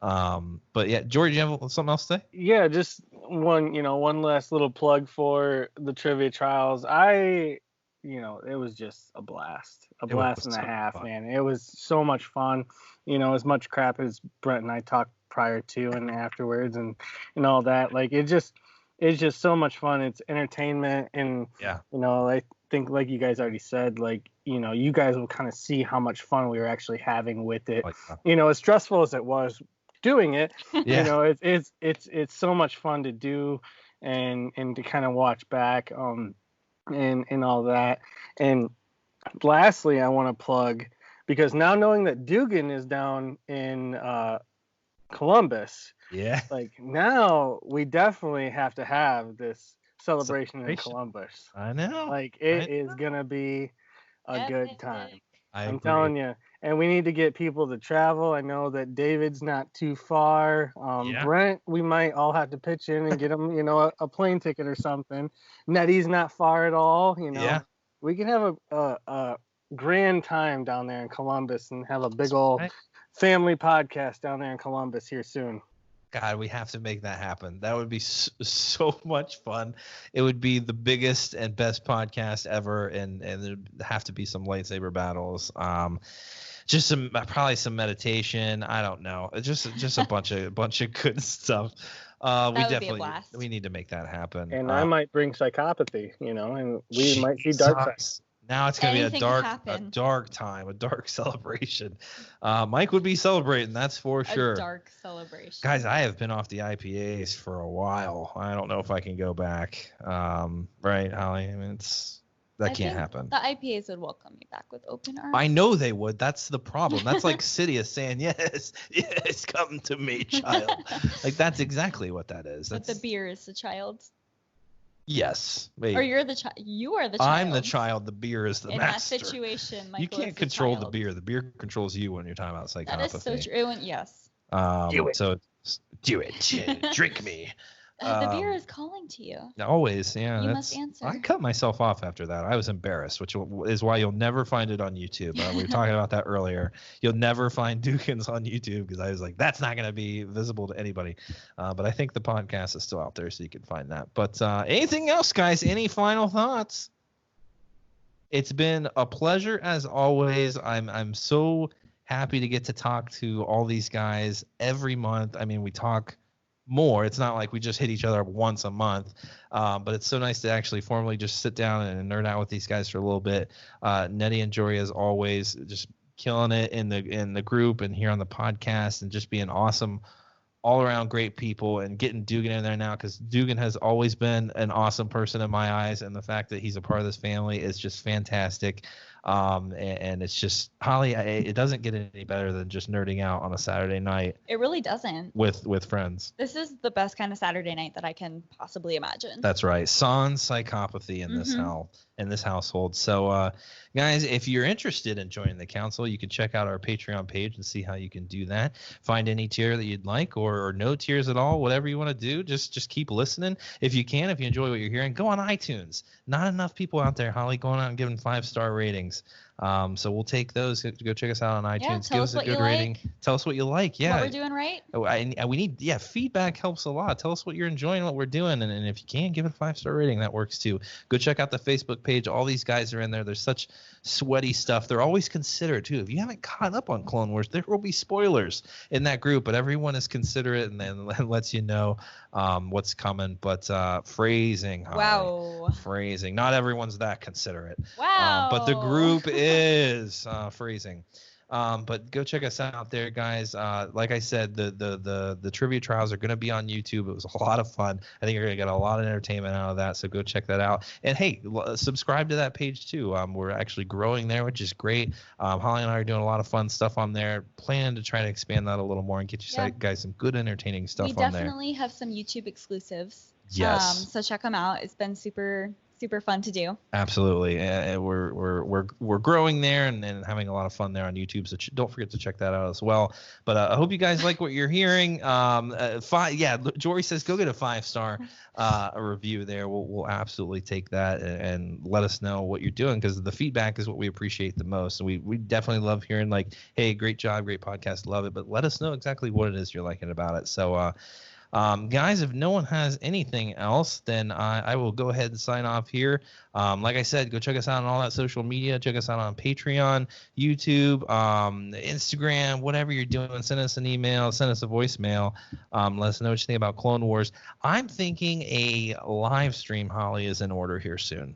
But yeah, Jory, do you have something else to say? Yeah, just one last little plug for the Trivia Trials. It was just a blast and a half, man. It was so much fun. As much crap as Brent and I talked prior to and afterwards and all that. Like, it's just so much fun. It's entertainment, and I think, like you guys already said, like, you guys will kind of see how much fun we were actually having with it. As stressful as it was doing it, it's so much fun to do and to kind of watch back and all that. And lastly, I want to plug, because now knowing that Dugan is down in Columbus, like, now we definitely have to have this celebration in Columbus. I know. Like, it is gonna be a good time. I'm agree. telling you. And we need to get people to travel. I know that David's not too far. Brent, we might all have to pitch in and get him, a plane ticket or something. Nettie's not far at all. We can have a grand time down there in Columbus and have a big old family podcast down there in Columbus here soon. God, we have to make that happen. That would be so much fun. It would be the biggest and best podcast ever, and there'd have to be some lightsaber battles. Just probably some meditation. I don't know. Just a bunch of good stuff. We need to make that happen. And I might bring psychopathy, and we might see dark side. Now it's gonna be a dark time, a dark celebration. Mike would be celebrating, that's for sure. A dark celebration. Guys, I have been off the IPAs for a while. I don't know if I can go back. Right, Holly? I mean, that can't happen. The IPAs would welcome me back with open arms. I know they would. That's the problem. That's like Sidious saying, yes, come to me, child. Like, that's exactly what that is. But the beer is the child. Yes. Wait. Or you're the child. You are the child. I'm the child. The beer is the master. In that situation, Michael, you can't control the beer. The beer controls you when you're talking about psychopathy. That is so true. Yes. Do it. So do it. Drink me. The beer is calling to you. Always, yeah. You must answer. I cut myself off after that. I was embarrassed, which is why you'll never find it on YouTube. We were talking about that earlier. You'll never find Dukins on YouTube because I was like, that's not going to be visible to anybody. But I think the podcast is still out there, so you can find that. But anything else, guys? Any final thoughts? It's been a pleasure as always. I'm so happy to get to talk to all these guys every month. I mean, we talk more. It's not like we just hit each other up once a month, but it's so nice to actually formally just sit down and nerd out with these guys for a little bit. Nettie and Jory, as always, just killing it in the group and here on the podcast, and just being awesome, all around great people, and getting Dugan in there now, because Dugan has always been an awesome person in my eyes, and the fact that he's a part of this family is just fantastic. And it's just, Holly, it doesn't get any better than just nerding out on a Saturday night. It really doesn't. With friends. This is the best kind of Saturday night that I can possibly imagine. That's right. Sans psychopathy in this household. So, guys, if you're interested in joining the council, you can check out our Patreon page and see how you can do that. Find any tier that you'd like, or no tiers at all, whatever you want to do. Just keep listening. If you can, if you enjoy what you're hearing, go on iTunes. Not enough people out there, Holly, going out and giving 5-star ratings. So we'll take those. Go check us out on iTunes. Give us a good rating. Tell us what you like. Yeah. What we're doing right. We need, feedback helps a lot. Tell us what you're enjoying, what we're doing. And if you can, give it a 5-star rating. That works too. Go check out the Facebook page. All these guys are in there. There's such sweaty stuff. They're always considerate too. If you haven't caught up on Clone Wars, there will be spoilers in that group, but everyone is considerate and then lets you know what's coming. But phrasing, Holly. Wow. Phrasing. Not everyone's that considerate. Wow. But the group is phrasing. But go check us out there, guys. Like I said, the trivia trials are going to be on YouTube. It was a lot of fun. I think you're going to get a lot of entertainment out of that. So go check that out. And hey, subscribe to that page too. We're actually growing there, which is great. Holly and I are doing a lot of fun stuff on there. Planning to try to expand that a little more and get you guys some good entertaining stuff on there. We definitely have some YouTube exclusives. Yes. So check them out. It's been super fun to do. Absolutely. And we're growing there and having a lot of fun there on YouTube. So don't forget to check that out as well. But I hope you guys like what you're hearing. Jory says go get a 5-star review there. We'll absolutely take that and let us know what you're doing, because the feedback is what we appreciate the most. And we definitely love hearing like, hey, great job, great podcast, love it. But let us know exactly what it is you're liking about it. So guys, if no one has anything else, then I will go ahead and sign off here. Like I said, go check us out on all that social media. Check us out on Patreon, YouTube, Instagram, whatever you're doing. Send us an email, send us a voicemail. Let us know what you think about Clone Wars. I'm thinking a live stream, Holly, is in order here soon.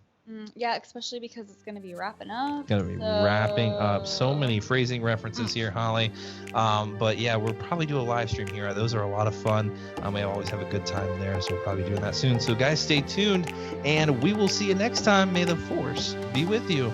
Yeah, especially because it's going to be wrapping up. Wrapping up. So many phrasing references here, Holly. But yeah, we'll probably do a live stream here. Those are a lot of fun. We always have a good time there, so we'll probably be doing that soon. So guys, stay tuned, and we will see you next time. May the Force be with you.